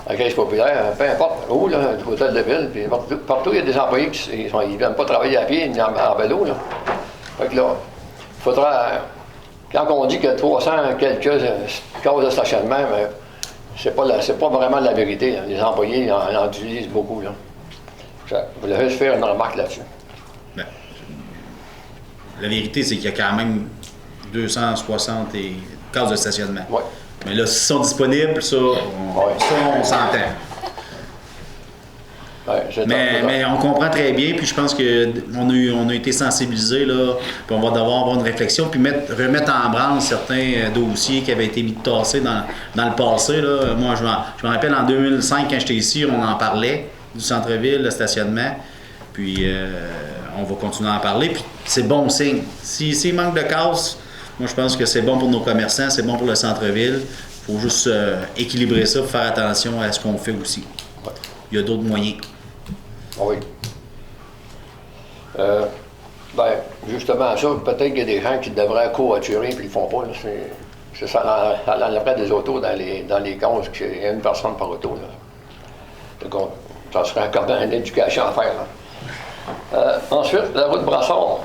Speaker 7: à la Caisse populaire, peu importe où, là, du hôtel de ville, puis partout il y a des employés qui ne viennent pas travailler à pied ni en vélo. Là. Fait que là, il faudra... Quand on dit qu'il y a 300 quelques causes de stationnement, mais c'est pas vraiment la vérité. Là. Les employés en utilisent beaucoup. Là. Je voulais juste faire une remarque là-dessus.
Speaker 2: Ben, la vérité, c'est qu'il y a quand même 260 cases de stationnement.
Speaker 7: Ouais.
Speaker 2: Mais là, s'ils sont disponibles, ça, on s'entend.
Speaker 7: Ouais,
Speaker 2: mais on comprend très bien, puis je pense qu'on a été sensibilisés, là, puis on va devoir avoir une réflexion, puis remettre en branle certains dossiers qui avaient été mis de tasser dans le passé. Là. Moi, je me rappelle en 2005, quand j'étais ici, on en parlait du centre-ville, le stationnement, puis on va continuer à en parler, puis c'est bon signe. S'il manque de cases, moi, je pense que c'est bon pour nos commerçants, c'est bon pour le centre-ville. Il faut juste équilibrer ça, faire attention à ce qu'on fait aussi.
Speaker 7: Ouais.
Speaker 2: Il y a d'autres moyens.
Speaker 7: Oui. Ben, justement, ça, peut-être qu'il y a des gens qui devraient covoiturer et ils ne le font pas. Là. Ça enlèverait des autos dans les causes, il y a une personne par auto. Là. Donc, ça serait quand même une éducation à faire. Là. Ensuite, la route Brassard.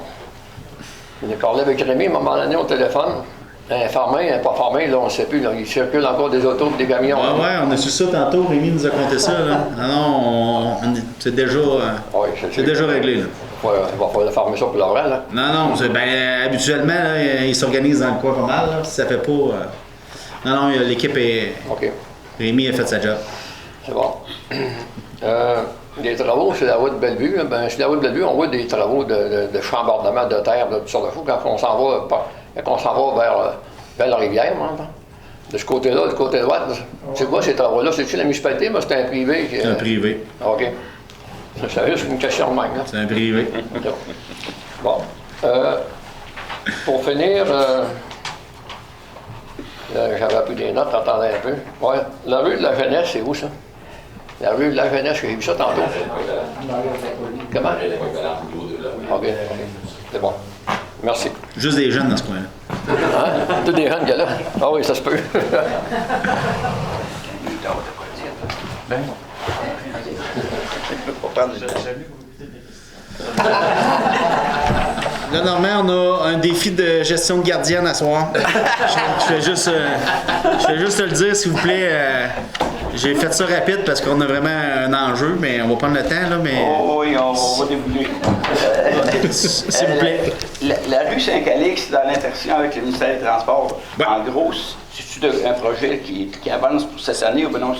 Speaker 7: Il a parlé avec Rémi, à un moment donné, au téléphone. Informé, pas formé, là, on ne sait plus. Là. Il circule encore des autos et des camions.
Speaker 2: Oui, on a su ça tantôt. Rémi nous a conté ça. Là. Non, c'est déjà, déjà réglé. Là.
Speaker 7: Ouais, il va falloir fermer ça pour le vrai. Là.
Speaker 2: Non, habituellement, là, ils s'organisent dans le coin pas mal. Là. Si ça fait pas... Non, l'équipe est...
Speaker 7: OK.
Speaker 2: Rémi a fait sa job.
Speaker 7: C'est bon. Les travaux sur la route Bellevue, ben, sur la route Bellevue, on voit des travaux de chambardement de terre, de toutes sortes de choses, quand on s'en va vers la rivière. Hein, de ce côté-là, du côté droit, c'est quoi ces travaux-là? C'est-tu la municipalité, mais c'est un privé?
Speaker 2: C'est un privé.
Speaker 7: OK. C'est juste une question de même.
Speaker 2: C'est un privé.
Speaker 7: Bon. Pour finir, j'avais pris des notes, attendez un peu. Ouais. La rue de la Jeunesse, c'est où ça? La rue de la Jeunesse, j'ai vu ça tantôt. Comment? OK. C'est bon. Merci.
Speaker 2: Juste des jeunes dans ce coin-là.
Speaker 7: Hein? Tous des jeunes, gars-là? Ah oui, ça se peut.
Speaker 2: Là, Normand, on a un défi de gestion de gardienne à soir. Je fais juste te le dire, s'il vous plaît. J'ai fait ça rapide parce qu'on a vraiment un enjeu, mais on va prendre le temps. Là, mais...
Speaker 5: Oh, oui, on va débouler.
Speaker 2: S'il vous plaît.
Speaker 5: La rue Saint-Calix, dans l'intersection avec le ministère des Transports,
Speaker 2: ouais.
Speaker 5: En gros, c'est-tu un projet qui avance pour cette année ou bien non?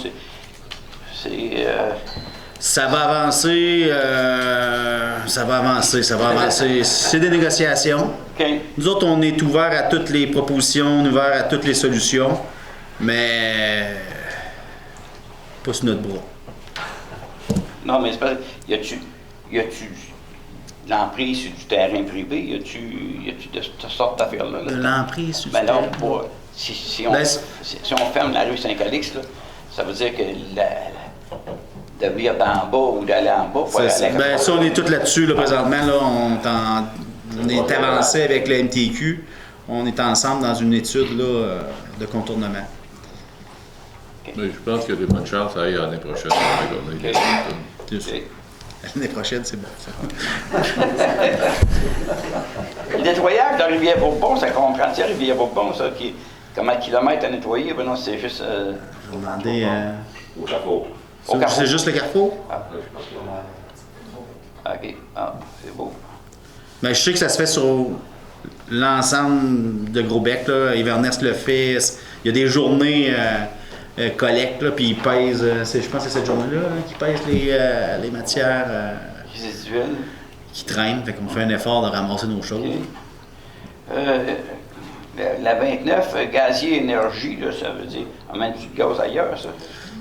Speaker 2: Ça va avancer, ça va avancer. C'est des négociations.
Speaker 5: Okay.
Speaker 2: Nous autres, on est ouverts à toutes les propositions, on est ouverts à toutes les solutions. mais pas sur notre bras.
Speaker 5: Non, mais c'est pas. Y a-tu de l'emprise sur du terrain privé? Y a-tu de cette sorte d'affaires-là?
Speaker 2: De l'emprise sur du
Speaker 5: ben non,
Speaker 2: terrain?
Speaker 5: si on ferme la rue Saint-Calix, là, ça veut dire que de venir d'en bas ou d'aller en bas.
Speaker 2: Ben, ça, on est tous là-dessus, là, présentement. Là, on est avancé avec le MTQ. On est ensemble dans une étude là, de contournement.
Speaker 8: Mais je pense qu'il y a des bonnes chances à aller l'année prochaine.
Speaker 2: L'année prochaine, c'est bon, ça.
Speaker 5: Le nettoyage de Rivière-Bourbon, ça comprend-tu Rivière-Bourbon, ça, comment de kilomètres à nettoyer? Ben non, c'est juste...
Speaker 2: Je vais demander...
Speaker 5: Au carrefour.
Speaker 2: C'est juste le carrefour?
Speaker 5: OK. Ah, c'est beau.
Speaker 2: Ben, je sais que ça se fait sur l'ensemble de Gros-Bec. Inverness le fait. Il y a des journées collecte, puis ils pèsent. Je pense que c'est cette journée-là qu'ils pèsent les matières
Speaker 5: résiduelles
Speaker 2: qui traînent. Fait qu'on fait un effort de ramasser nos choses.
Speaker 5: Okay. La 29, gazier énergie, là, ça veut dire, on met du gaz ailleurs, ça?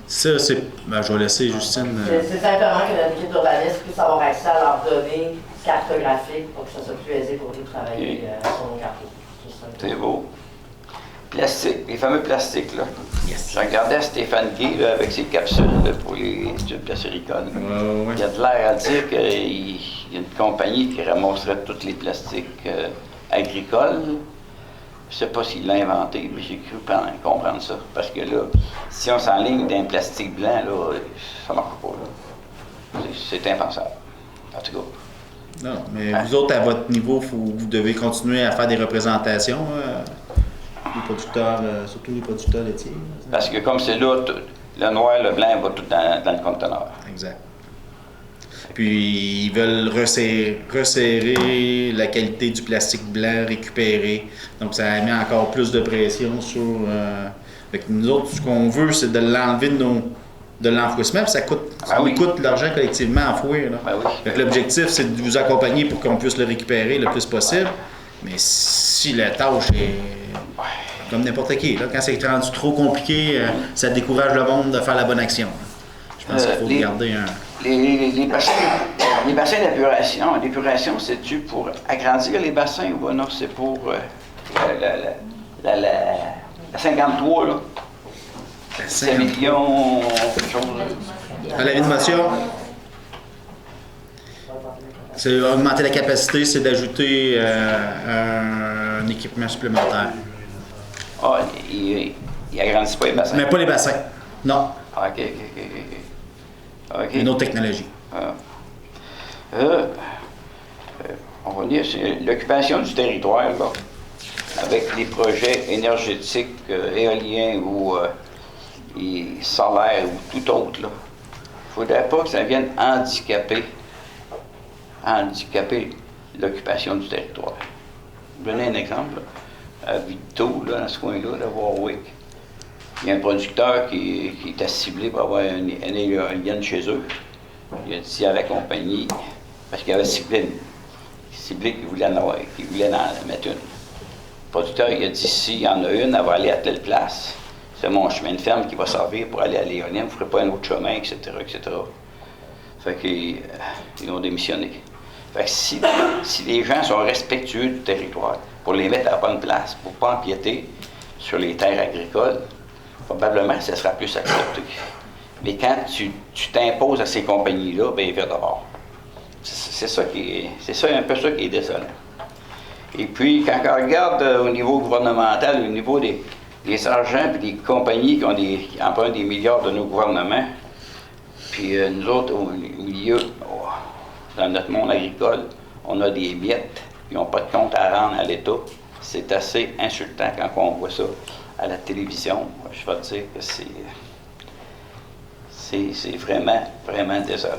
Speaker 2: Ça, c'est. Ben, je vais laisser Justine.
Speaker 3: C'est simplement que notre équipe d'urbanisme puisse avoir accès à leurs données cartographiques pour que ça soit plus aisé pour nous de travailler sur nos cartes.
Speaker 5: C'est beau. Plastique, les fameux plastiques, là.
Speaker 2: Yes.
Speaker 5: Je regardais Stéphane Guy là, avec ses capsules là, pour les tubes d'acéricone.
Speaker 2: Ouais.
Speaker 5: Il a de l'air à dire qu'il y a une compagnie qui ramasserait tous les plastiques agricoles. Je ne sais pas s'il l'a inventé, mais j'ai cru comprendre ça. Parce que là, si on s'enligne d'un plastique blanc, là, ça ne marche pas. Là. C'est impensable. En tout cas.
Speaker 2: Non, mais vous autres, à votre niveau, vous devez continuer à faire des représentations. Les producteurs, surtout les producteurs laitiers.
Speaker 5: Parce que comme c'est là, le noir, le blanc va tout dans le conteneur.
Speaker 2: Exact. Puis ils veulent resserrer la qualité du plastique blanc récupéré. Donc ça a mis encore plus de pression sur... Fait que nous autres, ce qu'on veut, c'est de l'enlever de l'enfouissement, puis ça nous coûte de l'argent collectivement à enfouir. Fait que l'objectif, c'est de vous accompagner pour qu'on puisse le récupérer le plus possible. Mais si la tâche est comme n'importe qui, là, quand c'est rendu trop compliqué, ça décourage le monde de faire la bonne action. Je pense qu'il faut regarder un...
Speaker 5: Les bassins d'épuration, c'est-tu pour agrandir les bassins ou non? C'est pour la 53, là? 5 millions, quelque chose.
Speaker 2: À la vie de motion, c'est augmenter la capacité, c'est d'ajouter un équipement supplémentaire.
Speaker 5: Ah, il agrandit pas les bassins?
Speaker 2: Mais pas les bassins, non.
Speaker 5: Ah, OK.
Speaker 2: Une autre technologie.
Speaker 5: On va dire, c'est l'occupation du territoire, là, avec les projets énergétiques, éoliens ou solaires ou tout autre. Il ne faudrait pas que ça vienne handicaper l'occupation du territoire. Je vais donner un exemple. Là. À Vito, là, dans ce coin-là, de Warwick, il y a un producteur qui était ciblé pour avoir une éolienne chez eux. Il a dit à la compagnie, parce qu'il avait ciblé qu'il voulait en mettre une. Le producteur, il a dit, s'il y en a une, elle va aller à telle place. C'est mon chemin de ferme qui va servir pour aller à l'éolienne, vous ne ferez pas un autre chemin, etc., etc. Fait qu'ils ont démissionné. Fait que si les gens sont respectueux du territoire, pour les mettre à la bonne place, pour ne pas empiéter sur les terres agricoles, probablement que ça sera plus accepté. Mais quand tu t'imposes à ces compagnies-là, bien, ils vont d'abord. C'est un peu ça qui est désolant. Et puis, quand on regarde au niveau gouvernemental, au niveau des sergents et des compagnies qui empruntent des milliards de nos gouvernements, puis nous autres, au milieu, dans notre monde agricole, on a des miettes, ils n'ont pas de compte à rendre à l'État. C'est assez insultant quand on voit ça à la télévision. Je vais te dire que c'est vraiment, vraiment désolant.